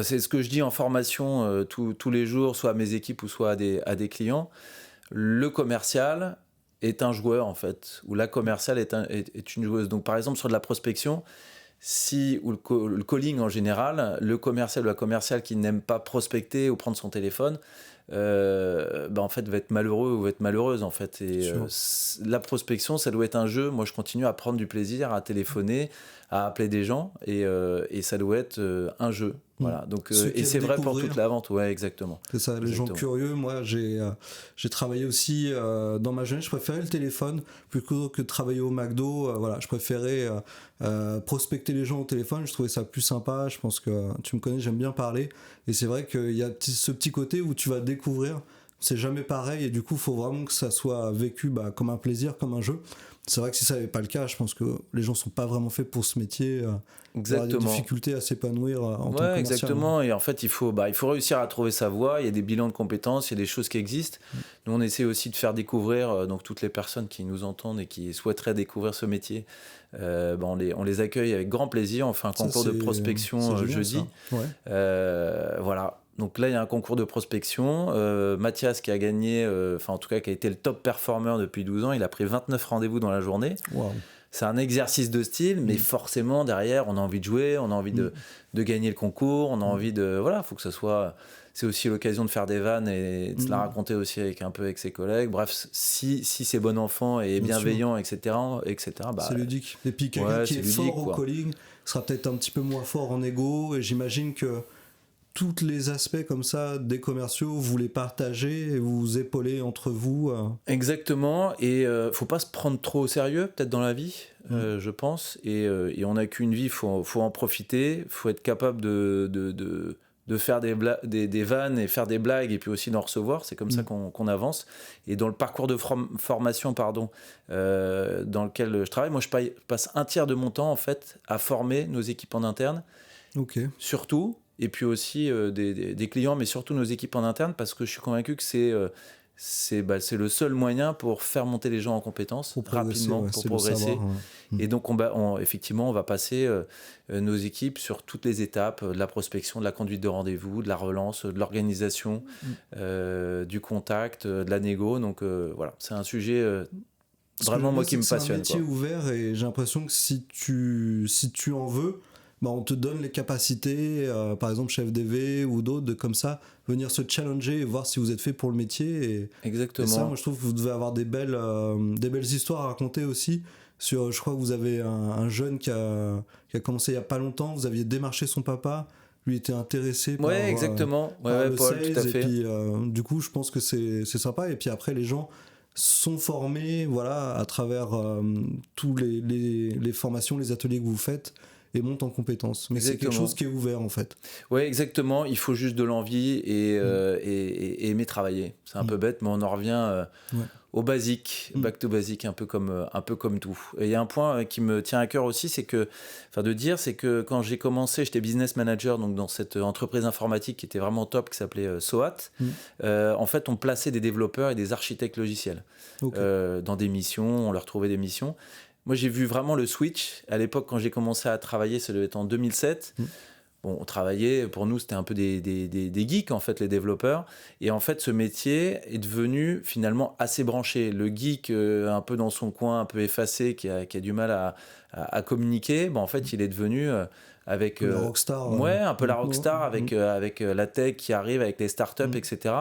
c'est ce que je dis en formation tous les jours, soit à mes équipes ou soit à des clients. Le commercial est un joueur, en fait, ou la commerciale est une joueuse. Donc par exemple sur de la prospection, ou le calling en général, le commercial ou la commerciale qui n'aime pas prospecter ou prendre son téléphone, en fait va être malheureux ou va être malheureuse en fait. Et la prospection, ça doit être un jeu. Moi, je continue à prendre du plaisir, à téléphoner, à appeler des gens, et ça doit être un jeu. Voilà. Donc, et c'est vrai pour toute la vente. Ouais, exactement. C'est ça, les Exactement. gens curieux. Moi, j'ai travaillé aussi dans ma jeunesse. Je préférais le téléphone plutôt que de travailler au McDo. Voilà, je préférais prospecter les gens au téléphone. Je trouvais ça plus sympa. Je pense que tu me connais, j'aime bien parler. Et c'est vrai qu'il y a ce petit côté où tu vas découvrir. C'est jamais pareil, et du coup, il faut vraiment que ça soit vécu comme un plaisir, comme un jeu. C'est vrai que si ça n'avait pas le cas, je pense que les gens sont pas vraiment faits pour ce métier. Il y a des difficultés à s'épanouir en tant que commercial. Exactement. Et en fait, il faut réussir à trouver sa voie. Il y a des bilans de compétences, il y a des choses qui existent. Nous, on essaie aussi de faire découvrir donc toutes les personnes qui nous entendent et qui souhaiteraient découvrir ce métier. On les accueille avec grand plaisir. On fait un concours de prospection jeudi. Voilà. Donc là, il y a un concours de prospection. Mathias, qui a gagné, en tout cas, qui a été le top performer depuis 12 ans, il a pris 29 rendez-vous dans la journée. Wow. C'est un exercice de style, mais forcément, derrière, on a envie de jouer, on a envie de gagner le concours, on a envie de... Voilà, il faut que ça soit... C'est aussi l'occasion de faire des vannes et de se la raconter aussi avec ses collègues. Bref, si c'est bon enfant et bienveillant, etc. C'est ludique. Et puis quelqu'un qui est fort au calling sera peut-être un petit peu moins fort en ego, et j'imagine que tous les aspects comme ça des commerciaux, vous les partagez et vous vous épaulez entre vous. Exactement, et faut pas se prendre trop au sérieux peut-être dans la vie, je pense, et on n'a qu'une vie, faut en profiter, faut être capable de faire des vannes et faire des blagues, et puis aussi d'en recevoir. C'est comme ça qu'on avance. Et dans le parcours de formation dans lequel je travaille, moi je passe un tiers de mon temps en fait à former nos équipes en interne, surtout. Et puis aussi des clients, mais surtout nos équipes en interne, parce que je suis convaincu que c'est le seul moyen pour faire monter les gens en compétences rapidement, pour progresser. Savoir, Et donc, effectivement, on va passer nos équipes sur toutes les étapes, de la prospection, de la conduite de rendez-vous, de la relance, de l'organisation, du contact, de la négo. Donc, voilà, c'est un sujet... vraiment, moi, qui me passionne. C'est un métier ouvert, et j'ai l'impression que si tu en veux, on te donne les capacités, par exemple chez FDV ou d'autres, de comme ça venir se challenger et voir si vous êtes fait pour le métier. Exactement. Et ça, moi je trouve que vous devez avoir des belles histoires à raconter aussi. Je crois que vous avez un jeune qui a commencé il y a pas longtemps. Vous aviez démarché son papa, lui était intéressé par, exactement. par le Paul, sales, tout à fait. Et puis du coup je pense que c'est sympa. Et puis après, les gens sont formés, voilà, à travers tous les formations, les ateliers que vous faites, et monte en compétences. Mais c'est quelque chose qui est ouvert en fait. Oui, exactement. Il faut juste de l'envie et aimer travailler. C'est un peu bête, mais on en revient au basique, back to basic, un peu comme tout. Et il y a un point qui me tient à cœur aussi, c'est que quand j'ai commencé, j'étais business manager donc dans cette entreprise informatique qui était vraiment top, qui s'appelait SOAT. En fait, on plaçait des développeurs et des architectes logiciels dans des missions, on leur trouvait des missions. Moi, j'ai vu vraiment le switch. À l'époque, quand j'ai commencé à travailler, ça devait être en 2007. Bon, on travaillait, pour nous, c'était un peu des geeks, en fait, les développeurs. Et en fait, ce métier est devenu finalement assez branché. Le geek, un peu dans son coin, un peu effacé, qui a du mal à communiquer, en fait, il est devenu... avec la rockstar, un peu la rockstar, avec la tech qui arrive, avec les startups, etc.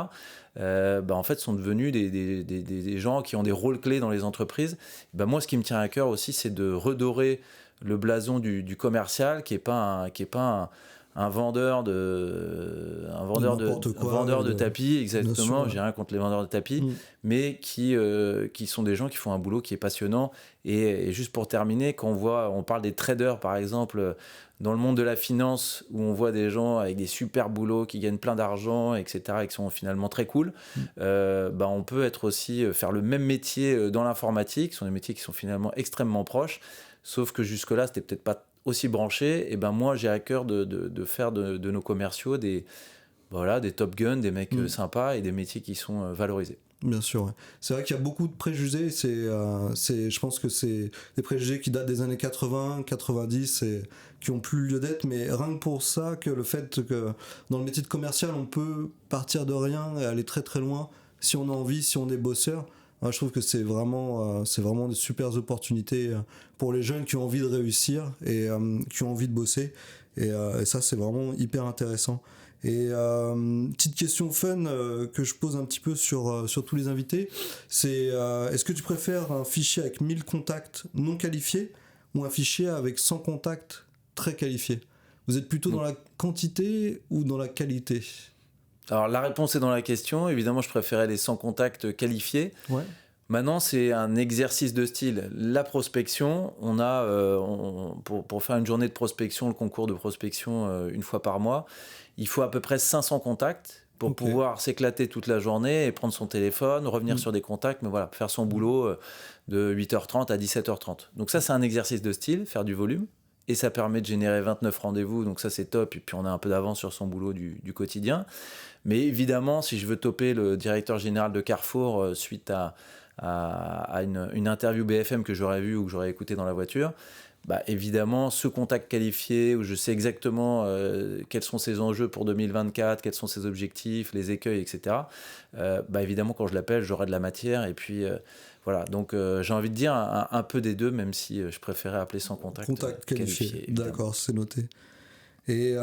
En fait, sont devenus des gens qui ont des rôles clés dans les entreprises. Moi, ce qui me tient à cœur aussi, c'est de redorer le blason du commercial, qui est pas un vendeur de tapis, exactement. J'ai rien contre les vendeurs de tapis, mais qui sont des gens qui font un boulot qui est passionnant. Et juste pour terminer, quand on parle des traders, par exemple, dans le monde de la finance, où on voit des gens avec des super boulots qui gagnent plein d'argent, etc., et qui sont finalement très cool, on peut être aussi faire le même métier dans l'informatique. Ce sont des métiers qui sont finalement extrêmement proches, sauf que jusque-là, c'était peut-être pas aussi branché. Et moi, j'ai à cœur de faire de nos commerciaux des Top Gun, des mecs sympas et des métiers qui sont valorisés. Bien sûr, ouais. C'est vrai qu'il y a beaucoup de préjugés. Je pense que c'est des préjugés qui datent des années 80, 90 et qui ont plus lieu d'être. Mais rien que pour ça, que le fait que dans le métier de commercial, on peut partir de rien et aller très très loin si on a envie, si on est bosseur. Je trouve que c'est vraiment des super opportunités pour les jeunes qui ont envie de réussir et qui ont envie de bosser. Et ça, c'est vraiment hyper intéressant. Et petite question fun que je pose un petit peu sur tous les invités, c'est est-ce que tu préfères un fichier avec 1000 contacts non qualifiés ou un fichier avec 100 contacts très qualifiés? Vous êtes plutôt dans la quantité ou dans la qualité? Alors la réponse est dans la question. Évidemment, je préférais les 100 contacts qualifiés. Ouais. Maintenant, c'est un exercice de style. La prospection, on a, pour faire une journée de prospection, le concours de prospection une fois par mois, il faut à peu près 500 contacts pour pouvoir s'éclater toute la journée et prendre son téléphone, revenir sur des contacts, mais voilà, faire son boulot de 8h30 à 17h30. Donc ça, c'est un exercice de style, faire du volume. Et ça permet de générer 29 rendez-vous, donc ça c'est top, et puis on a un peu d'avance sur son boulot du quotidien. Mais évidemment, si je veux toper le directeur général de Carrefour suite à une interview BFM que j'aurais vue ou que j'aurais écoutée dans la voiture, bah évidemment, ce contact qualifié où je sais exactement quels sont ses enjeux pour 2024, quels sont ses objectifs, les écueils, etc. Bah évidemment, quand je l'appelle, j'aurai de la matière. Et puis voilà, donc j'ai envie de dire un peu des deux, même si je préférais appeler sans contact. Contact qualifié. D'accord, c'est noté. Et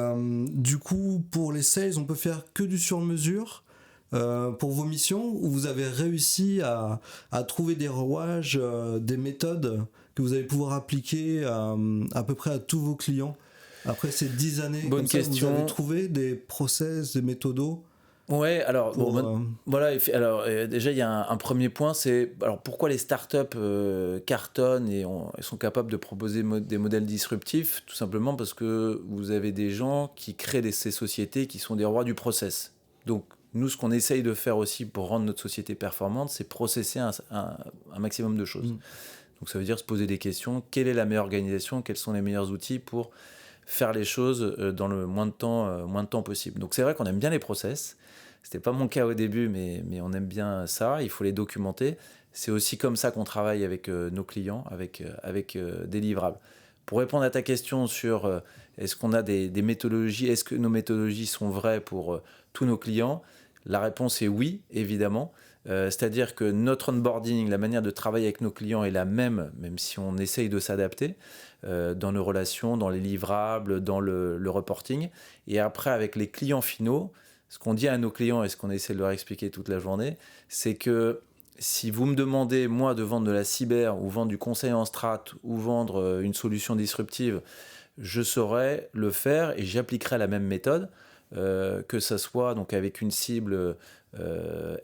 du coup, pour les sales, on peut faire que du sur-mesure pour vos missions, ou vous avez réussi à trouver des rouages, des méthodes que vous allez pouvoir appliquer à peu près à tous vos clients après ces 10 années? Bonne question. Vous avez trouvé des process, des méthodos? Ouais, alors voilà. Alors déjà, il y a un premier point, c'est alors pourquoi les startups cartonnent et sont capables de proposer des modèles disruptifs. Tout simplement parce que vous avez des gens qui créent ces sociétés qui sont des rois du process. Donc nous, ce qu'on essaye de faire aussi pour rendre notre société performante, c'est processer un maximum de choses. Donc ça veut dire se poser des questions. Quelle est la meilleure organisation? Quels sont les meilleurs outils pour faire les choses dans le moins de temps possible? Donc c'est vrai qu'on aime bien les process. C'était pas mon cas au début, mais on aime bien ça. Il faut les documenter. C'est aussi comme ça qu'on travaille avec nos clients, avec des livrables. Pour répondre à ta question sur est-ce qu'on a des méthodologies, est-ce que nos méthodologies sont vraies pour tous nos clients? La réponse est oui, évidemment. C'est-à-dire que notre onboarding, la manière de travailler avec nos clients est la même si on essaye de s'adapter dans nos relations, dans les livrables, dans le reporting. Et après, avec les clients finaux, ce qu'on dit à nos clients et ce qu'on essaie de leur expliquer toute la journée, c'est que si vous me demandez, moi, de vendre de la cyber ou vendre du conseil en strat ou vendre une solution disruptive, je saurais le faire et j'appliquerai la même méthode, que ça soit donc avec une cible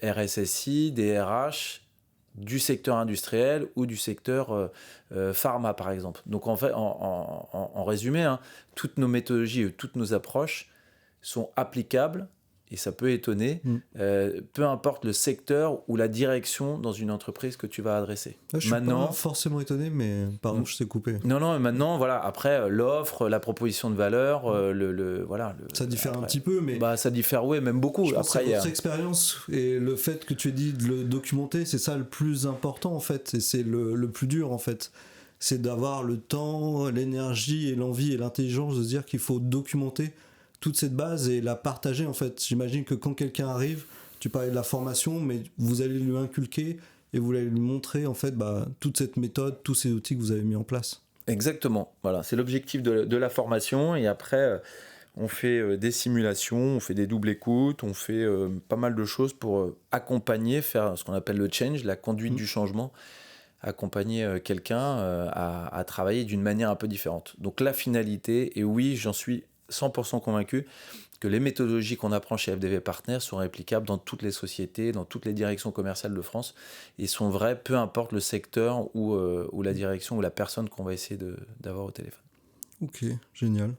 RSSI, DRH, du secteur industriel ou du secteur pharma, par exemple. Donc en fait, en résumé, toutes nos méthodologies, toutes nos approches sont applicables. Et ça peut étonner, peu importe le secteur ou la direction dans une entreprise que tu vas adresser. Je suis pas forcément étonné, mais pardon, je t'ai coupé. Non, maintenant, voilà, après, l'offre, la proposition de valeur, ça diffère un petit peu, mais... ça diffère, oui, même beaucoup. Je pense que votre expérience et le fait que tu aies dit de le documenter, c'est ça le plus important, en fait, et c'est le plus dur, en fait. C'est d'avoir le temps, l'énergie et l'envie et l'intelligence de se dire qu'il faut documenter toute cette base et la partager, en fait. J'imagine que quand quelqu'un arrive, tu parlais de la formation, mais vous allez lui inculquer et vous allez lui montrer en fait toute cette méthode, tous ces outils que vous avez mis en place. Exactement, voilà, c'est l'objectif de la formation. Et après on fait des simulations, on fait des doubles écoutes, on fait pas mal de choses pour accompagner, faire ce qu'on appelle le change, la conduite du changement, accompagner quelqu'un à travailler d'une manière un peu différente. Donc la finalité, et oui, j'en suis 100% convaincu que les méthodologies qu'on apprend chez FDV Partners sont réplicables dans toutes les sociétés, dans toutes les directions commerciales de France, et sont vraies peu importe le secteur ou la direction ou la personne qu'on va essayer d'avoir au téléphone. Ok, génial.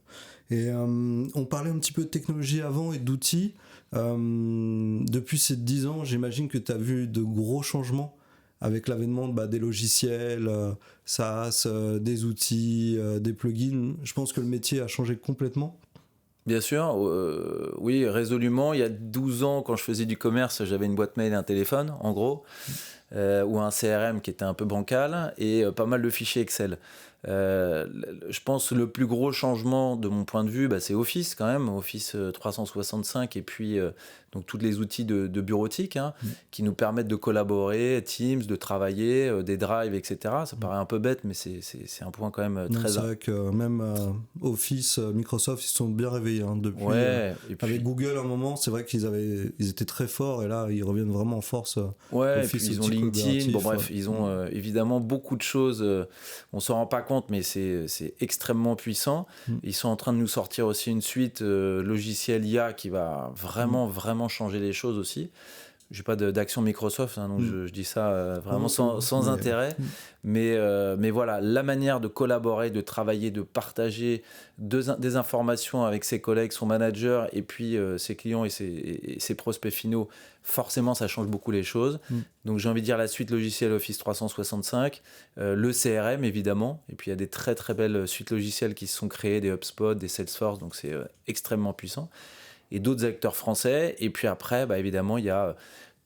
Et on parlait un petit peu de technologie avant et d'outils. Depuis ces 10 ans, j'imagine que tu as vu de gros changements avec l'avènement des logiciels, SaaS, des outils, des plugins. Je pense que le métier a changé complètement. Bien sûr, oui, résolument. Il y a 12 ans, quand je faisais du commerce, j'avais une boîte mail et un téléphone, en gros. ou un CRM qui était un peu bancal, et pas mal de fichiers Excel. Je pense que le plus gros changement de mon point de vue, c'est Office quand même, Office 365, et puis donc tous les outils de bureautique qui nous permettent de collaborer, Teams, de travailler, des drives, etc. Ça paraît un peu bête, mais c'est un point quand même très... C'est vrai que même Office, Microsoft, ils se sont bien réveillés depuis. Ouais, et puis... Avec Google, à un moment, c'est vrai ils étaient très forts, et là, ils reviennent vraiment en force. Ouais, Office, et puis ils ont LinkedIn, bon bref, ils ont évidemment beaucoup de choses, on s'en rend pas compte, mais c'est extrêmement puissant. Ils sont en train de nous sortir aussi une suite logicielle IA qui va vraiment changer les choses aussi. J'ai pas d'action Microsoft, donc je dis ça vraiment sans intérêt. Mais voilà, la manière de collaborer, de travailler, de partager des informations avec ses collègues, son manager, et puis ses clients et ses prospects finaux, forcément, ça change beaucoup les choses. Donc j'ai envie de dire la suite logicielle Office 365, le CRM évidemment, et puis il y a des très très belles suites logicielles qui se sont créées, des HubSpot, des Salesforce, donc c'est extrêmement puissant. Et d'autres acteurs français. Et puis après, évidemment, il y a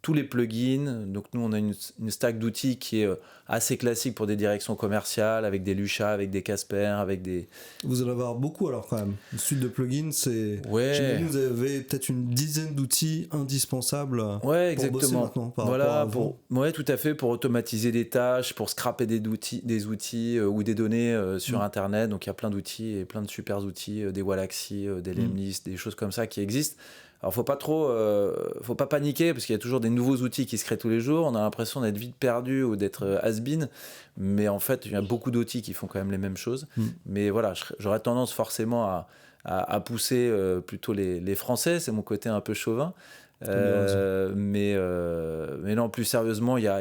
tous les plugins. Donc nous, on a une stack d'outils qui est assez classique pour des directions commerciales, avec des Lucha, avec des Casper, avec des... Vous allez avoir beaucoup alors quand même. Une suite de plugins, c'est... Ouais. J'imagine que vous avez peut-être une dizaine d'outils indispensables pour bosser maintenant par rapport à avant. Ouais, tout à fait, pour automatiser des tâches, pour scraper des outils ou des données sur Internet. Donc il y a plein d'outils et plein de super outils, des Wallaxy, des Lemlist, des choses comme ça qui existent. Alors faut pas paniquer, parce qu'il y a toujours des nouveaux outils qui se créent tous les jours. On a l'impression d'être vite perdu ou d'être has-been, mais en fait il y a beaucoup d'outils qui font quand même les mêmes choses. Mais voilà, j'aurais tendance forcément à pousser plutôt les Français. C'est mon côté un peu chauvin. Mais non, plus sérieusement, il y a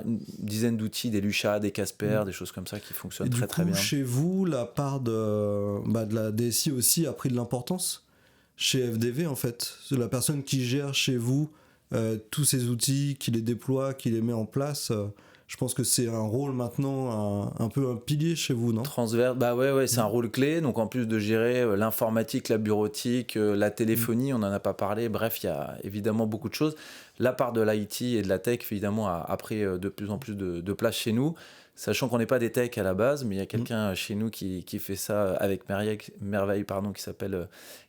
une dizaine d'outils, des Lucha, des Casper, des choses comme ça qui fonctionnent très bien. Chez vous, la part de la DSI aussi a pris de l'importance chez FDV, en fait. C'est la personne qui gère chez vous tous ces outils, qui les déploie, qui les met en place. Je pense que c'est un rôle maintenant un peu un pilier chez vous, non ? Transverse, ouais, c'est un rôle clé. Donc en plus de gérer l'informatique, la bureautique, la téléphonie, on n'en a pas parlé. Bref, il y a évidemment beaucoup de choses. La part de l'IT et de la tech, évidemment, a pris de plus en plus de place chez nous. Sachant qu'on n'est pas des techs à la base, mais il y a quelqu'un chez nous qui fait ça avec merveille,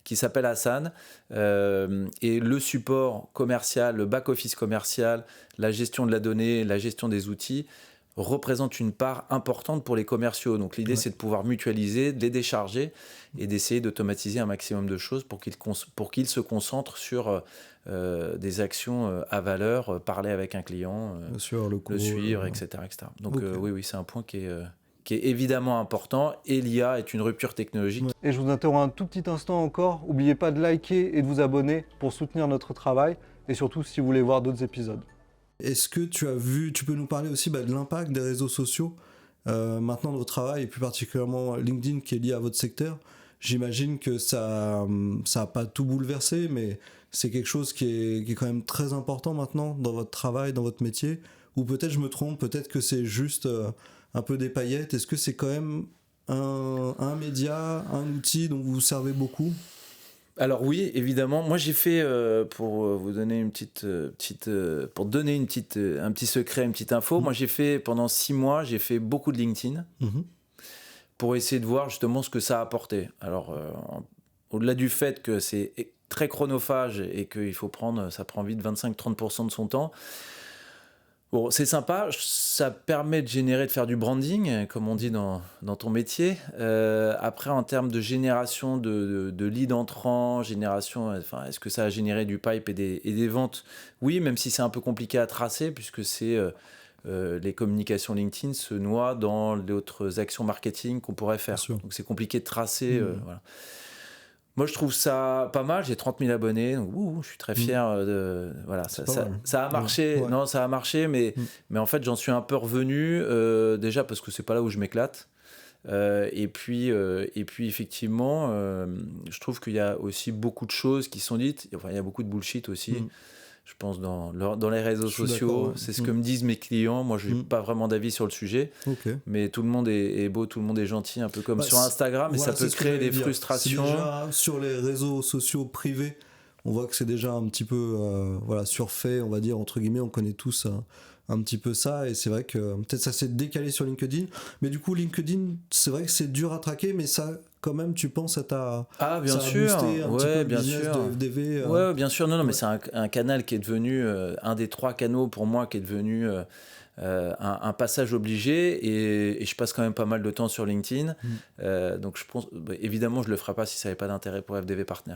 qui s'appelle Hassan. Et le support commercial, le back-office commercial, la gestion de la donnée, la gestion des outils représente une part importante pour les commerciaux. Donc l'idée, c'est de pouvoir mutualiser, de les décharger et d'essayer d'automatiser un maximum de choses pour qu'ils se concentrent sur des actions à valeur, parler avec un client, le suivre, etc. Donc oui, c'est un point qui est évidemment important, et l'IA est une rupture technologique. Et je vous interromps un tout petit instant encore. N'oubliez pas de liker et de vous abonner pour soutenir notre travail, et surtout si vous voulez voir d'autres épisodes. Est-ce que tu peux nous parler aussi de l'impact des réseaux sociaux maintenant dans votre travail, et plus particulièrement LinkedIn qui est lié à votre secteur? J'imagine que ça n'a pas tout bouleversé, mais c'est quelque chose qui est quand même très important maintenant dans votre travail, dans votre métier. Ou peut-être je me trompe, peut-être que c'est juste un peu des paillettes. Est-ce que c'est quand même un média, un outil dont vous vous servez beaucoup ? Alors oui, évidemment. Moi, j'ai fait, pour vous donner un petit secret, une petite info, moi j'ai fait pendant 6 mois, j'ai fait beaucoup de LinkedIn pour essayer de voir justement ce que ça apportait. Alors, au-delà du fait que c'est très chronophage et que ça prend vite 25-30% de son temps, bon, c'est sympa, ça permet de faire du branding, comme on dit dans ton métier. Après, en termes de génération de leads entrants, est-ce que ça a généré du pipe et des ventes ? Oui, même si c'est un peu compliqué à tracer, puisque les communications LinkedIn se noient dans d'autres actions marketing qu'on pourrait faire. Donc c'est compliqué de tracer. Voilà. Moi, je trouve ça pas mal. J'ai 30 000 abonnés, donc je suis très fier. Ça a marché. Ouais. Non, ça a marché, mais en fait, j'en suis un peu revenu déjà parce que c'est pas là où je m'éclate. Et puis effectivement, je trouve qu'il y a aussi beaucoup de choses qui sont dites. Enfin, il y a beaucoup de bullshit aussi. Je pense dans les réseaux sociaux, c'est ce que me disent mes clients. Moi, je n'ai pas vraiment d'avis sur le sujet, mais tout le monde est beau, tout le monde est gentil, un peu comme sur Instagram, et ça peut créer des frustrations. Déjà, sur les réseaux sociaux privés, on voit que c'est déjà un petit peu surfait, on va dire, entre guillemets. On connaît tous un petit peu ça, et c'est vrai que peut-être ça s'est décalé sur LinkedIn, mais du coup LinkedIn, c'est vrai que c'est dur à traquer, mais ça, quand même, tu penses Ah, bien ça a boosté sûr, un petit peu ouais, le bien business de sûr. FDV. Ouais, bien sûr, non, non, mais Ouais. c'est un canal qui est devenu un des trois canaux pour moi, qui est devenu un passage obligé et je passe quand même pas mal de temps sur LinkedIn. Mm. Donc je pense, bah, évidemment, je le ferais pas si ça n'avait pas d'intérêt pour FDV Partner.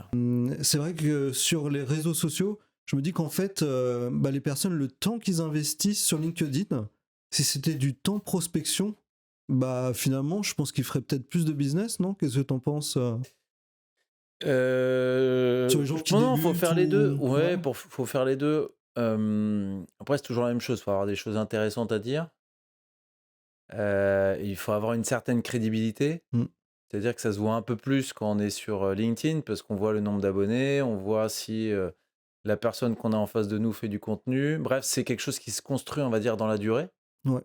C'est vrai que sur les réseaux sociaux, je me dis qu'en fait, bah, les personnes, le temps qu'ils investissent sur LinkedIn, si c'était du temps prospection, bah finalement, je pense qu'ils feraient peut-être plus de business, non? Qu'est-ce que t'en penses sur les gens qui Non, non, faut débutent faire les deux. ou ouais? Ouais, faut faire les deux. Après, c'est toujours la même chose. Faut avoir des choses intéressantes à dire. Il faut avoir une certaine crédibilité. Mm. C'est-à-dire que ça se voit un peu plus quand on est sur LinkedIn parce qu'on voit le nombre d'abonnés, on voit si la personne qu'on a en face de nous fait du contenu. Bref, c'est quelque chose qui se construit, on va dire, dans la durée. Ouais.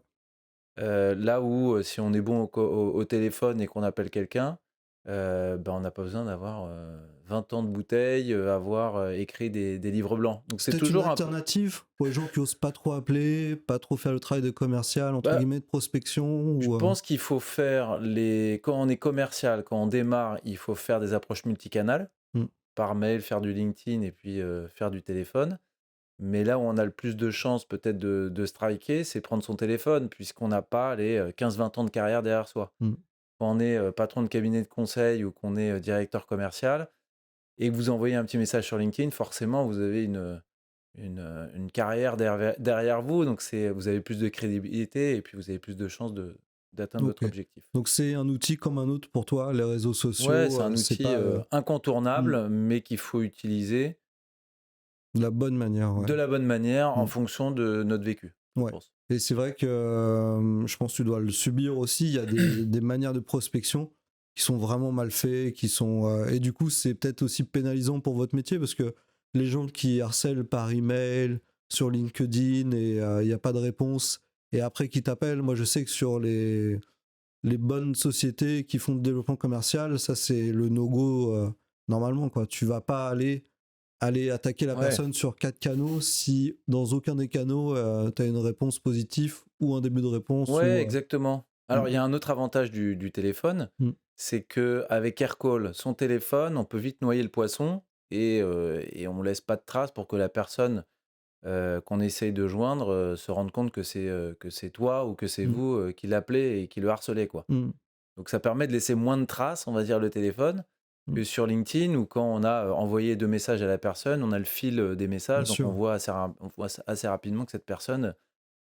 Là où si on est bon au téléphone et qu'on appelle quelqu'un, ben, on n'a pas besoin d'avoir 20 ans de bouteille, avoir écrit des livres blancs. Donc C'est c'est peut-être une toujours un peu... alternative pour les gens qui osent pas trop appeler, pas trop faire le travail de commercial, entre Bah, guillemets, de prospection je ou pense qu'il faut faire les... Quand on est commercial, quand on démarre, il faut faire des approches multicanales, mm, par mail, faire du LinkedIn et puis faire du téléphone. Mais là où on a le plus de chances peut-être de striker, c'est prendre son téléphone, puisqu'on n'a pas les 15-20 ans de carrière derrière soi. mm. Quand on est patron de cabinet de conseil ou qu'on est directeur commercial et que vous envoyez un petit message sur LinkedIn, forcément, vous avez une carrière derrière vous. Donc, vous avez plus de crédibilité et puis vous avez plus de chances d'atteindre Ok. votre objectif. Donc c'est un outil comme un autre pour toi, les réseaux Ouais, sociaux, c'est un c'est outil pas mm, incontournable, mais qu'il faut utiliser de la bonne manière, ouais. de la bonne manière en Mm. fonction de notre vécu, je Ouais. pense. Et c'est vrai que je pense que tu dois le subir aussi. Il y a des manières de prospection qui sont vraiment mal faites, qui sont et du coup c'est peut-être aussi pénalisant pour votre métier parce que les gens qui harcèlent par email, sur LinkedIn et il n'y a pas de réponse et après qui t'appellent, moi je sais que sur les bonnes sociétés qui font du développement commercial, ça c'est le no-go normalement quoi. Tu vas pas aller attaquer la Ouais, personne sur 4 canaux si dans aucun des canaux tu as une réponse positive ou un début de réponse ouais, ou exactement. mm, Alors, il y a un autre avantage du téléphone, mm, c'est que avec AirCall, son téléphone, on peut vite noyer le poisson et on ne laisse pas de traces pour que la personne qu'on essaye de joindre se rende compte que c'est toi ou que c'est mm, vous qui l'appelez et qui le harcelez, quoi. mm, Donc ça permet de laisser moins de traces, on va dire, le téléphone, mm. que sur LinkedIn où quand on a envoyé 2 messages à la personne, on a le fil des Bien messages, donc sûr. on voit assez rapidement que cette personne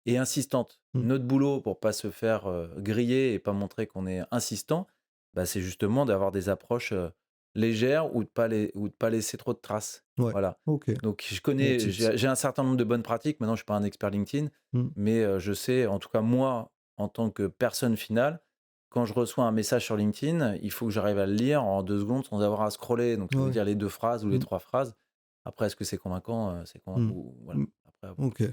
est insistante. Mm. Notre boulot pour pas se faire griller et pas montrer qu'on est insistant, bah, c'est justement d'avoir des approches légères ou de pas laisser trop de traces. Ouais. Voilà. Ok. Donc Bon tips. j'ai un certain nombre de bonnes pratiques. Maintenant, je suis pas un expert LinkedIn, Mm. mais je sais, en tout cas moi, en tant que personne finale, quand je reçois un message sur LinkedIn, il faut que j'arrive à le lire en 2 secondes sans avoir à scroller. Donc ça veut Ouais. dire les 2 phrases ou les Mm, 3 phrases. Après, est-ce que c'est convaincant? mm, Ou voilà. mm. Après, à voir. Ok.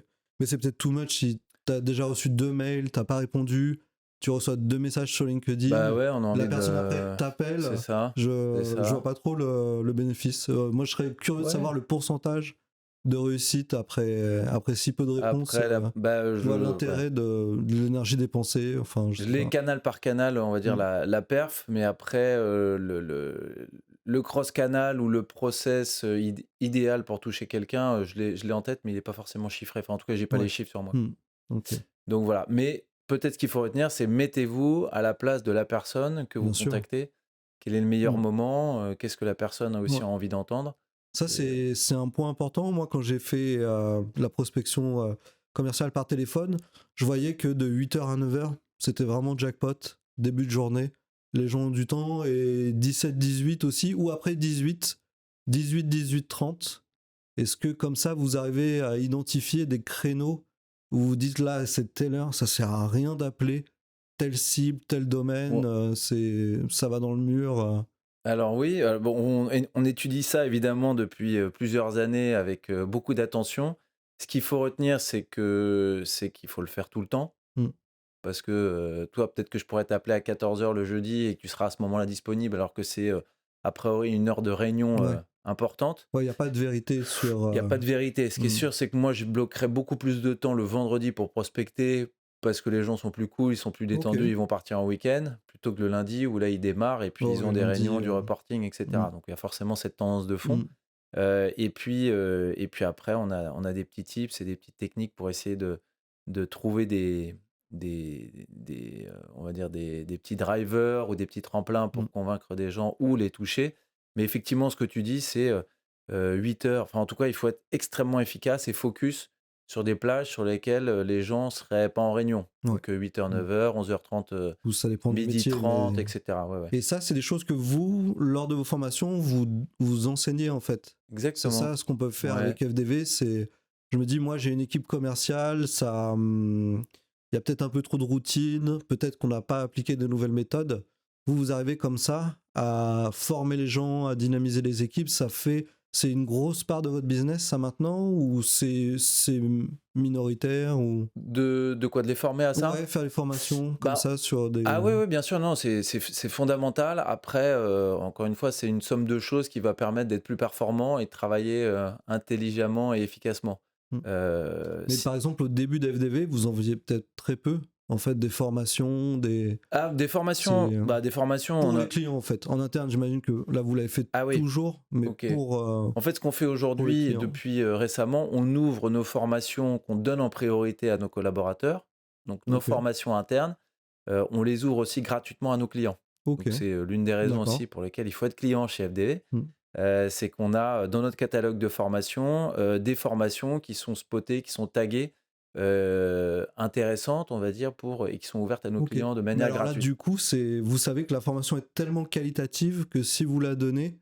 Mais c'est peut-être too much si t'as déjà reçu 2 mails, t'as pas répondu, tu reçois 2 messages sur Bah LinkedIn, ouais, on a la envie personne après de... t'appelle, C'est ça, c'est je vois ça. pas trop le bénéfice. Moi je serais curieux de Ouais. savoir le pourcentage de réussite après si peu de réponses. Après, bah, Je vois ouais. l'intérêt de l'énergie dépensée, enfin je Je sais l'ai pas. canal par canal, on va dire Mm. la perf, mais après, le cross-canal ou le process idéal pour toucher quelqu'un, je l'ai en tête, mais il n'est pas forcément chiffré. Enfin, en tout cas, j'ai pas les Ouais. chiffres sur moi. Mm. Ok. Donc voilà. Mais peut-être ce qu'il faut retenir, c'est mettez-vous à la place de la personne que vous Bien sûr. contactez. Quel est le meilleur Mm. moment? Qu'est-ce que la personne a aussi Ouais. envie d'entendre? Ça, Et c'est un point important. Moi, quand j'ai fait la prospection commerciale par téléphone, je voyais que de 8h à 9h, c'était vraiment jackpot, début de journée. Les gens ont du temps et 17-18 aussi, ou après 18-18-30. Est-ce que comme ça, vous arrivez à identifier des créneaux où vous dites là, c'est telle heure, ça sert à rien d'appeler telle cible, tel domaine, ça va dans le mur. Alors oui, bon, on étudie ça évidemment depuis plusieurs années avec beaucoup d'attention. Ce qu'il faut retenir, c'est qu'il faut le faire tout le temps. Mm, Parce que toi, peut-être que je pourrais t'appeler à 14h le jeudi et que tu seras à ce moment-là disponible, alors que c'est a priori une heure de réunion Ouais. importante. Ouais, il y a pas de vérité sur, Il y a pas de vérité. Ce qui est mmh. sûr, c'est que moi, je bloquerai beaucoup plus de temps le vendredi pour prospecter parce que les gens sont plus cool, ils sont plus détendus, OK. ils vont partir en week-end, plutôt que le lundi où là, ils démarrent et puis Oh, ils ont le des lundi, réunions, du reporting, et mmh, cetera. Donc il y a forcément cette tendance de fond. mmh, Et puis après, on a des petits tips et des petites techniques pour essayer de trouver on va dire des petits drivers ou des petits tremplins mmh. pour convaincre des gens ou les toucher. Mais effectivement, ce que tu dis, c'est 8 heures. Enfin, en tout cas, il faut être extrêmement efficace et focus sur des plages sur lesquelles les gens seraient pas en réunion. Ouais. Donc 8 heures, Mmh. 9 heures, 11h30, Ou ça dépend du midi métier, 30, mais etc. Ouais, ouais. et ça, c'est des choses que vous, lors de vos formations, vous enseignez, en fait? C'est Exactement. ça ce qu'on peut faire Ouais. avec FDV, c'est je me dis: «Moi, j'ai une équipe commerciale, ça, il y a peut-être un peu trop de routine, peut-être qu'on n'a pas appliqué de nouvelles méthodes». Vous, vous arrivez comme ça à former les gens, à dynamiser les équipes, c'est une grosse part de votre business ça maintenant ou c'est minoritaire ou De quoi? De les former à ça? ouais, faire les formations comme Bah, ça sur des ah oui, oui, bien sûr, non, c'est fondamental. Après, encore une fois, c'est une somme de choses qui va permettre d'être plus performant et de travailler, intelligemment et efficacement. mmh. Mais Si par exemple, au début d'FDV, vous en faisiez peut-être très peu, en fait, des formations, des c'est, formations, bah, des formations, pour on les a clients, en fait. En interne, j'imagine que là, vous l'avez fait ah oui, toujours, mais OK. En fait, ce qu'on fait pour les aujourd'hui, clients. depuis, récemment, on ouvre nos formations qu'on donne en priorité à nos collaborateurs. Donc nos OK. formations internes, on les ouvre aussi gratuitement à nos clients. OK. Donc c'est, l'une des raisons D'accord. aussi pour lesquelles il faut être client chez FDV. Mmh. C'est qu'on a, dans notre catalogue de formations, des formations qui sont spotées, qui sont taguées, intéressantes, on va dire, et qui sont ouvertes à nos OK. clients de Mais manière alors là, gratuite. du coup, vous savez que la formation est tellement qualitative que si vous la donnez,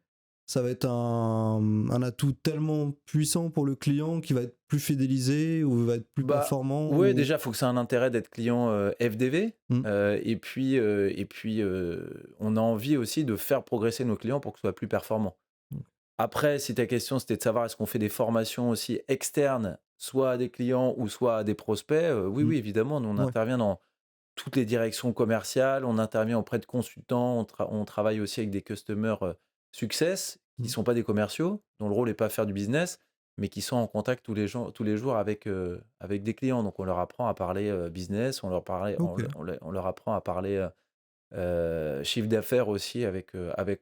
ça va être un atout tellement puissant pour le client qui va être plus fidélisé ou va être plus Bah, performant ouais, ou déjà, il faut que ça ait un intérêt d'être client, FDV, mmh. on a envie aussi de faire progresser nos clients pour que ce soit plus performant. Après, si ta question, c'était de savoir est-ce qu'on fait des formations aussi externes, soit à des clients ou soit à des prospects? Oui, Mmh. oui, évidemment, nous, on Ouais. intervient dans toutes les directions commerciales, on intervient auprès de consultants, on travaille aussi avec des customers, success, qui Mmh. sont pas des commerciaux, dont le rôle est pas faire du business, mais qui sont en contact tous les jours avec des clients. Donc on leur apprend à parler, business, OK. on leur apprend à parler, chiffre d'affaires aussi avec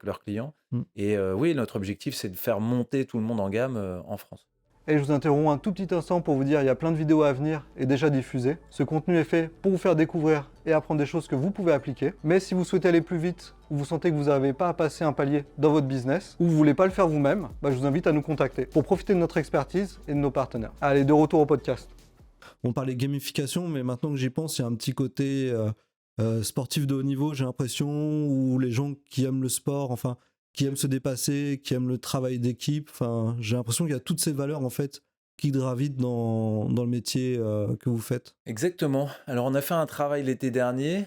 leurs clients. Mmh. Et oui, notre objectif, c'est de faire monter tout le monde en gamme, en France. Et je vous interromps un tout petit instant pour vous dire il y a plein de vidéos à venir et déjà diffusées. Ce contenu est fait pour vous faire découvrir et apprendre des choses que vous pouvez appliquer. Mais si vous souhaitez aller plus vite ou vous sentez que vous n'arrivez pas à passer un palier dans votre business ou vous voulez pas le faire vous-même, je vous invite à nous contacter pour profiter de notre expertise et de nos partenaires. Allez, de retour au podcast. On parlait gamification, mais maintenant que j'y pense, il y a un petit côté sportif de haut niveau, j'ai l'impression, où les gens qui aiment le sport, enfin, qui aiment se dépasser, qui aiment le travail d'équipe, enfin, j'ai l'impression qu'il y a toutes ces valeurs, en fait, qui gravitent dans le métier que vous faites. Exactement. Alors on a fait un travail l'été dernier,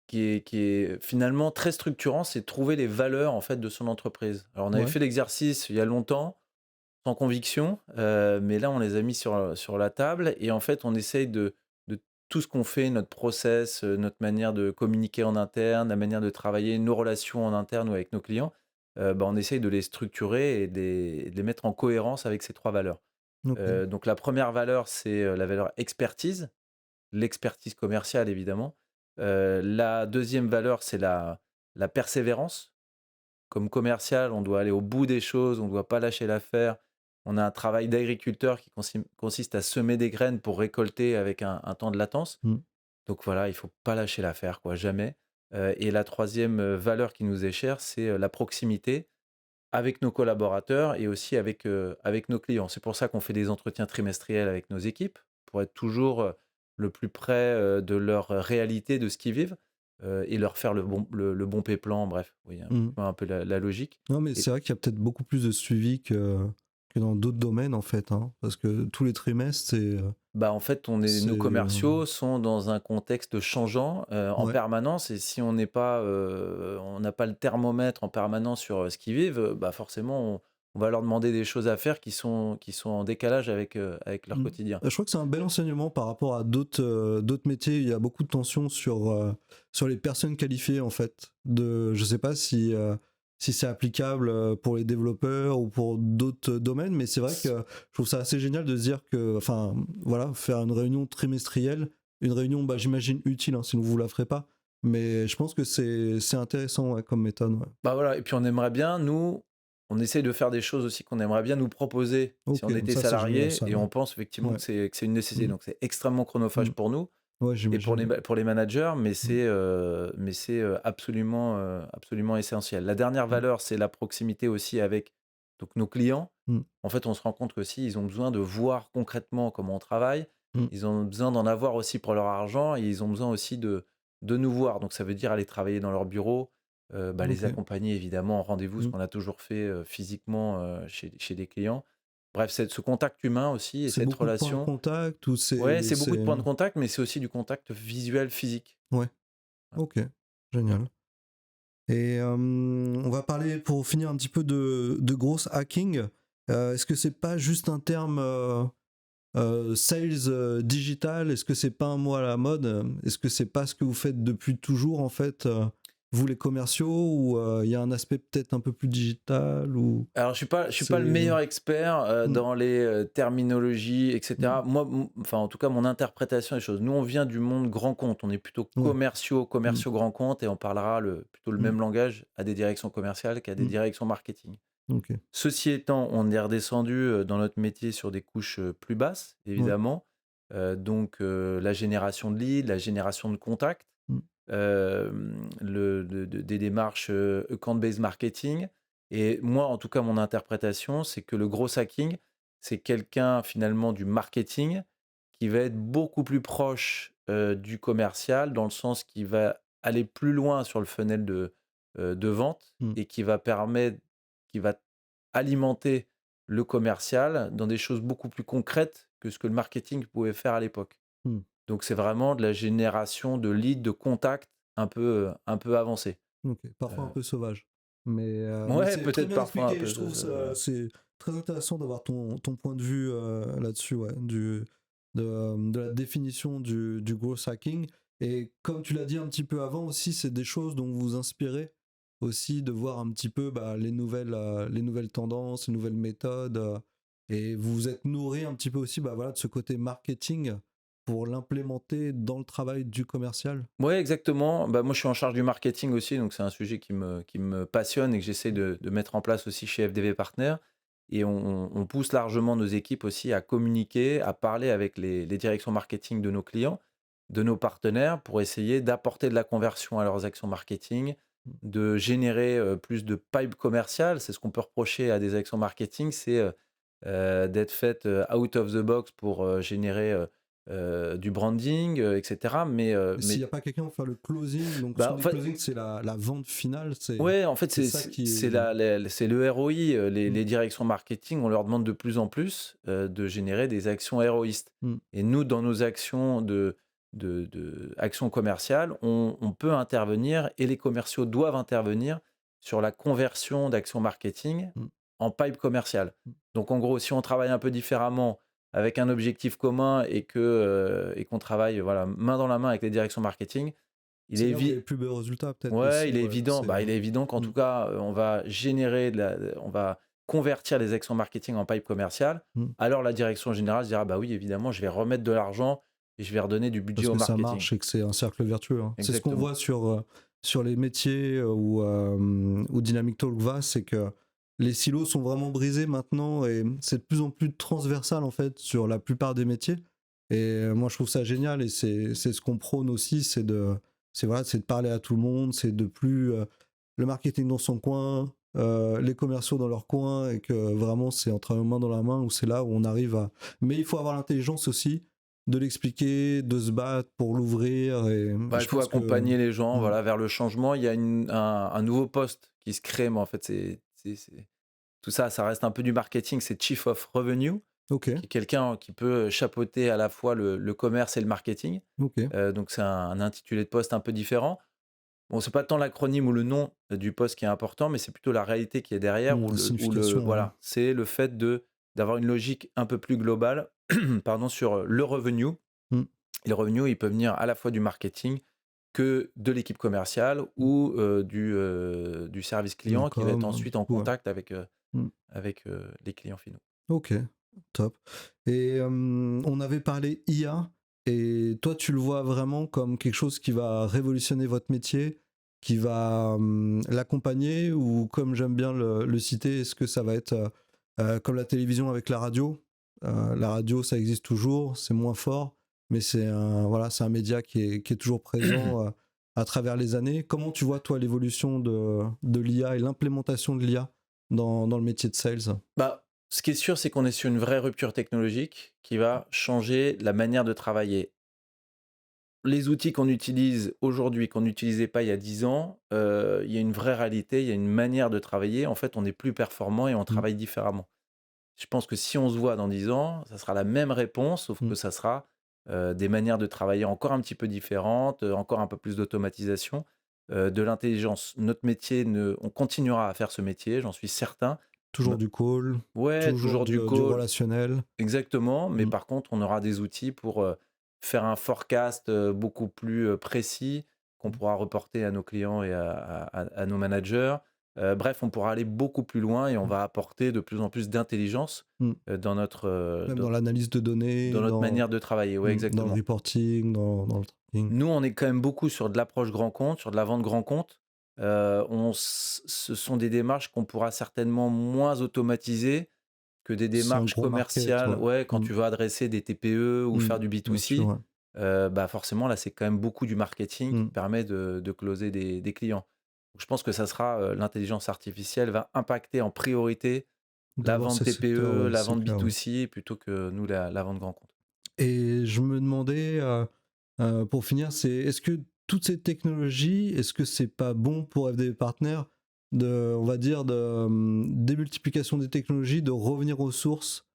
qui est finalement très structurant, c'est de trouver les valeurs, en fait, de son entreprise. Alors on avait Ouais. fait l'exercice il y a longtemps, sans conviction, mais là on les a mis sur la table et en fait on essaye de tout ce qu'on fait, notre process, notre manière de communiquer en interne, la manière de travailler, nos relations en interne ou avec nos clients, on essaye de les structurer et de les mettre en cohérence avec ces 3 valeurs. Ok. Donc la première valeur, c'est, la valeur expertise, l'expertise commerciale évidemment. La deuxième valeur, c'est la persévérance. Comme commercial, on doit aller au bout des choses, on ne doit pas lâcher l'affaire. On a un travail d'agriculteur qui consiste à semer des graines pour récolter avec un temps de latence. Mm. Donc voilà, il faut pas lâcher l'affaire, quoi, jamais. Et la troisième valeur qui nous est chère, c'est, la proximité avec nos collaborateurs et aussi avec nos clients. C'est pour ça qu'on fait des entretiens trimestriels avec nos équipes, pour être toujours, le plus près, de leur réalité, de ce qu'ils vivent, et leur faire le bon P-plan, bref, oui, Mm. un peu la logique. Non, mais Et c'est vrai qu'il y a peut-être beaucoup plus de suivi que dans d'autres domaines, en fait, hein, parce que tous les trimestres, bah, en fait, nos commerciaux sont dans un contexte changeant, en ouais. permanence, et si on n'a pas le thermomètre en permanence sur, ce qu'ils vivent, bah, forcément on va leur demander des choses à faire qui sont en décalage avec leur Mm. quotidien. Je crois que c'est un bel enseignement par rapport à d'autres métiers. Il y a beaucoup de tensions sur les personnes qualifiées, en fait. Je sais pas si c'est applicable pour les développeurs ou pour d'autres domaines, mais c'est vrai que je trouve ça assez génial de se dire que, enfin, voilà, faire une réunion trimestrielle, une réunion, bah, j'imagine utile, hein, sinon vous la ferez pas. Mais je pense que c'est intéressant, ouais, comme méthode. Ouais. Bah voilà, et puis on aimerait bien, nous, on essaye de faire des choses aussi qu'on aimerait bien nous proposer si Ok, on était ça c'est génial, salarié, ça. et Ouais. on pense effectivement Ouais. que c'est une nécessité. Mm. Donc c'est extrêmement chronophage Mm. pour nous Ouais, et j'imagine. pour les managers, Mm. mais c'est absolument essentiel. La dernière Mm. valeur, c'est la proximité aussi avec donc, nos clients. Mm. En fait, on se rend compte qu'aussi, ils ont besoin de voir concrètement comment on travaille. Mm. Ils ont besoin d'en avoir aussi pour leur argent et ils ont besoin aussi de nous voir. Donc ça veut dire aller travailler dans leur bureau, les Ok. accompagner évidemment en rendez-vous, ce Mm. qu'on a toujours fait physiquement chez des clients. Bref, ce contact humain aussi et C'est cette beaucoup de points de relation. contact ou Ouais, c'est beaucoup de c'est... points de contact, mais c'est aussi du contact visuel, physique. Ouais, Voilà. ok, génial. Et on va parler, pour finir, un petit peu de gross hacking. Est-ce que c'est pas juste un terme sales digital? Est-ce que c'est pas un mot à la mode? Est-ce que c'est pas ce que vous faites depuis toujours, en fait, vous les commerciaux, ou il y a un aspect peut-être un peu plus digital ou Alors, je suis pas le c'est... meilleur expert Mm, dans les terminologies, mm, etc. Moi, enfin, en tout cas, mon interprétation des choses. Nous, on vient du monde grand compte. On est plutôt ouais, mm, commerciaux grand compte, et on parlera plutôt le mm, même langage à des directions commerciales qu'à des mm, directions marketing. ok, Ceci étant, on est redescendu dans notre métier sur des couches plus basses, ouais, évidemment. La génération de leads, la génération de contacts, mm, des démarches account-based marketing. Et moi, en tout cas, mon interprétation, c'est que le gros hacking, c'est quelqu'un finalement du marketing qui va être beaucoup plus proche du commercial, dans le sens qu'il va aller plus loin sur le funnel de vente, mm, et qui va alimenter le commercial dans des choses beaucoup plus concrètes que ce que le marketing pouvait faire à l'époque. mm. Donc c'est vraiment de la génération de leads, de contacts un peu avancés. Ok, parfois un Heu, peu sauvage. Mais ouais, c'est très peut-être bien parfois un expliqué. peu Je trouve ça, c'est très intéressant d'avoir ton point de vue là-dessus, ouais, de la définition du growth hacking. Et comme tu l'as dit un petit peu avant aussi, c'est des choses dont vous vous inspirez aussi, de voir un petit peu, bah, les nouvelles tendances, les nouvelles méthodes. Et vous vous êtes nourri un petit peu aussi, bah, voilà, de ce côté marketing pour l'implémenter dans le travail du commercial. Ouais, exactement. Bah, moi, je suis en charge du marketing aussi, donc c'est un sujet qui me passionne et que j'essaie de mettre en place aussi chez FDV Partners. Et on pousse largement nos équipes aussi à communiquer, à parler avec les directions marketing de nos clients, de nos partenaires, pour essayer d'apporter de la conversion à leurs actions marketing, de générer plus de pipe commercial. C'est ce qu'on peut reprocher à des actions marketing, c'est d'être faites out of the box pour générer du branding, etc. Et s'il Mais n'y a pas quelqu'un pour faire le closing, donc ce bah, qu'on en dit fait, closing, c'est la vente finale, ouais, en fait, c'est ça qui est... c'est le ROI. Mm, Les directions marketing, on leur demande de plus en plus de générer des actions héroïstes. mm, Et nous, dans nos actions actions commerciales, on peut intervenir, et les commerciaux doivent intervenir sur la conversion d'actions marketing mm, en pipe commercial. mm. Donc, en gros, si on travaille un peu différemment, avec un objectif commun, et qu'on travaille voilà, main dans la main avec les directions marketing, il C'est est là où il y a évident. les plus beaux résultats, peut-être Ouais, aussi. Ouais, il est évident qu'en tout mm, cas, on va convertir les actions marketing en pipe commercial. mm. Alors la direction générale se dira: bah oui, évidemment, je vais remettre de l'argent et je vais redonner du budget Parce au que ça marketing. marche et que c'est un cercle vertueux, hein. C'est ce qu'on Exactement. voit sur les métiers où Dynamic Talk va, c'est que les silos sont vraiment brisés maintenant et c'est de plus en plus transversal, en fait, sur la plupart des métiers. Et moi, je trouve ça génial et c'est ce qu'on prône aussi, voilà, c'est de parler à tout le monde, c'est de plus le marketing dans son coin, les commerciaux dans leur coin, et que vraiment c'est en travaillant main dans la main où c'est là où on arrive à... Mais il faut avoir l'intelligence aussi de l'expliquer, de se battre pour l'ouvrir, et Bah, il je faut pense que... accompagner les gens Mm, voilà, vers le changement. Il y a un nouveau poste qui se crée, mais en fait, tout ça, ça reste un peu du marketing. C'est Chief of Revenue, ok, qui est quelqu'un qui peut chapeauter à la fois le commerce et le marketing. ok, Donc c'est un intitulé de poste un peu différent. Bon, c'est pas tant l'acronyme ou le nom du poste qui est important, mais c'est plutôt la réalité qui est derrière, La ou le signification, ouais. voilà, c'est le fait d'avoir une logique un peu plus globale, pardon, sur le revenu. Mmh. Et le revenu, il peut venir à la fois du marketing que de l'équipe commerciale ou du service De la client qui va être com, ensuite en tout, ouais. contact avec, Mmh. les clients finaux. OK, top. Et on avait parlé IA, et toi, tu le vois vraiment comme quelque chose qui va révolutionner votre métier, qui va l'accompagner, ou comme j'aime bien le citer, est-ce que ça va être comme la télévision avec la radio? La radio, ça existe toujours, c'est moins fort, mais voilà, c'est un média qui est toujours présent à travers les années. Comment tu vois, toi, l'évolution de l'IA et l'implémentation de l'IA dans le métier de sales? Bah, ce qui est sûr, c'est qu'on est sur une vraie rupture technologique qui va changer la manière de travailler. Les outils qu'on utilise aujourd'hui, qu'on n'utilisait pas il y a 10 ans, il y a une vraie réalité, il y a une manière de travailler. En fait, on est plus performant et on Mmh, travaille différemment. Je pense que si on se voit dans 10 ans, ça sera la même réponse, sauf mmh. que ça sera, des manières de travailler encore un petit peu différentes, encore un peu plus d'automatisation, de l'intelligence. Notre métier ne on continuera à faire ce métier, j'en suis certain. Toujours Me du call, Ouais, toujours toujours du du call, relationnel. exactement, mais Mmh, par contre, on aura des outils pour, faire un forecast, beaucoup plus, précis, qu'on mmh, pourra reporter à nos clients et à nos managers. Bref, on pourra aller beaucoup plus loin et on mmh, va apporter de plus en plus d'intelligence, mmh. dans notre, Même dans l'analyse de données, dans notre manière de travailler. Ouais, dans le exactement. reporting, dans le tracking. Nous, on est quand même beaucoup sur de l'approche grand compte, sur de la vente grand compte. Ce sont des démarches qu'on pourra certainement moins automatiser que des C'est un démarches gros market, commerciales. ouais. Ouais, quand Mmh, tu veux adresser des TPE ou mmh, faire du bien sûr, B2C, ouais. bah, forcément, là, c'est quand même beaucoup du marketing qui Mmh. te permet de closer des clients. Donc je pense que ça sera, l'intelligence artificielle va impacter en priorité la D'abord vente ces secteurs, TPE, ouais, la c'est vente clair, ouais. B2C plutôt que nous, la vente grand compte. Et je me demandais, pour finir, est-ce que toutes ces technologies, est-ce que c'est pas bon pour FDV Partner on va dire, démultiplication des technologies, de revenir aux sources,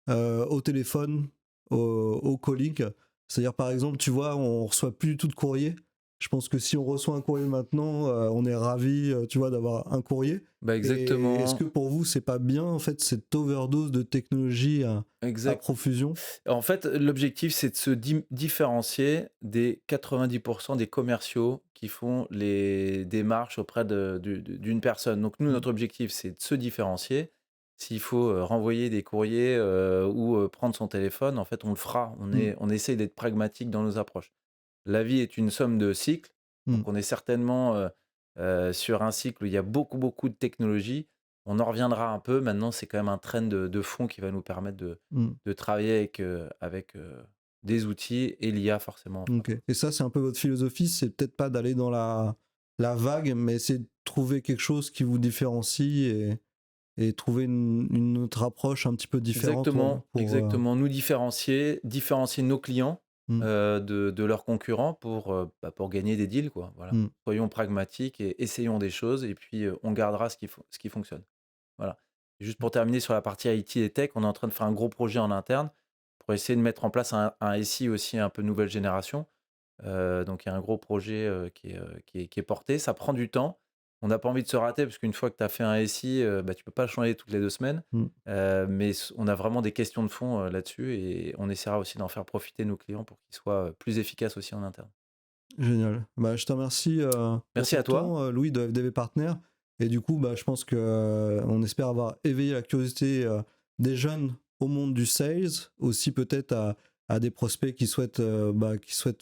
au téléphone, au calling? C'est-à-dire, par exemple, tu vois, on reçoit plus du tout de courrier. Je pense que si on reçoit un courrier maintenant, on est ravi, tu vois, d'avoir un courrier. Bah, Et est-ce que exactement, pour vous, c'est pas bien, en fait, cette overdose de technologie à exact. profusion? En fait, l'objectif, c'est de se différencier des 90 des commerciaux qui font les démarches auprès d'une personne. Donc nous, Mmh, notre objectif, c'est de se différencier. S'il faut, renvoyer des courriers, ou, prendre son téléphone, en fait, on le fera. mmh, On essaye d'être pragmatique dans nos approches. La vie est une somme de cycles, mmh, donc on est certainement, sur un cycle où il y a beaucoup, beaucoup de technologies. On en reviendra un peu. Maintenant, c'est quand même un trend de fond qui va nous permettre mmh. de travailler avec, des outils et l'IA forcément en fera OK. Et ça, c'est un peu votre philosophie, c'est peut-être pas d'aller dans la vague, mais c'est de trouver quelque chose qui vous différencie, et trouver une autre approche un petit peu différente, ouais, exactement, pour, exactement. Nous différencier nos clients, mmh, de leurs concurrents pour, bah, pour gagner des deals, quoi, voilà. mmh, Soyons pragmatiques et essayons des choses et puis, on gardera ce qui fonctionne. Voilà. Juste pour terminer sur la partie IT et tech, on est en train de faire un gros projet en interne pour essayer de mettre en place un SI aussi un peu nouvelle génération. Donc il y a un gros projet, qui est porté. Ça prend du temps. On n'a pas envie de se rater parce qu'une fois que tu as fait un SI, bah, tu peux pas le changer toutes les 2 semaines. mmh. Mais on a vraiment des questions de fond, là-dessus et on essaiera aussi d'en faire profiter nos clients pour qu'ils soient, plus efficaces aussi en interne. Génial. Bah, je te remercie, pour Merci ton à toi. temps, Louis, de FDV Partner. Et du coup, bah, je pense que, on espère avoir éveillé la curiosité, des jeunes au monde du sales, aussi peut-être à des prospects qui souhaitent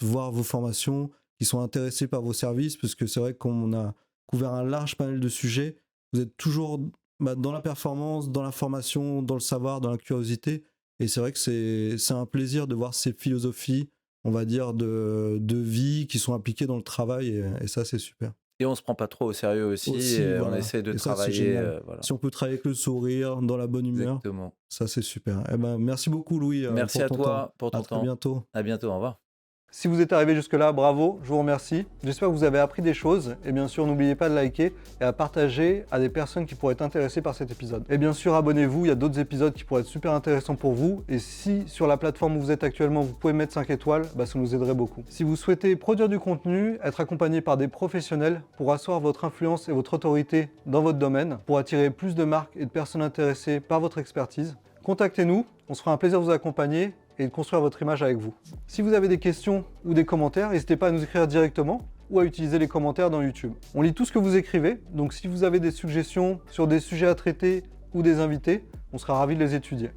voir vos formations, qui sont intéressés par vos services, parce que c'est vrai qu'on a couvert un large panel de sujets. Vous êtes toujours, bah, dans la performance, dans la formation, dans le savoir, dans la curiosité. Et c'est vrai que c'est un plaisir de voir ces philosophies, on va dire, de vie, qui sont appliquées dans le travail, et ça, c'est super. Et on se prend pas trop au sérieux aussi Aussi, et on voilà, essaie de et ça, c'est travailler, génial. voilà. Si on peut travailler avec le sourire, dans la bonne humeur, Exactement. ça, c'est super. Eh ben, merci beaucoup, Louis, Merci pour à ton temps. toi pour À ton très temps. bientôt. À bientôt, au revoir. Si vous êtes arrivé jusque-là, bravo, je vous remercie. J'espère que vous avez appris des choses. Et bien sûr, n'oubliez pas de liker et à partager à des personnes qui pourraient être intéressées par cet épisode. Et bien sûr, abonnez-vous, il y a d'autres épisodes qui pourraient être super intéressants pour vous. Et si sur la plateforme où vous êtes actuellement, vous pouvez mettre 5 étoiles, ça nous aiderait beaucoup. Si vous souhaitez produire du contenu, être accompagné par des professionnels pour asseoir votre influence et votre autorité dans votre domaine, pour attirer plus de marques et de personnes intéressées par votre expertise, contactez-nous, on se fera un plaisir de vous accompagner et de construire votre image avec vous. Si vous avez des questions ou des commentaires, n'hésitez pas à nous écrire directement ou à utiliser les commentaires dans YouTube. On lit tout ce que vous écrivez, donc si vous avez des suggestions sur des sujets à traiter ou des invités, on sera ravis de les étudier.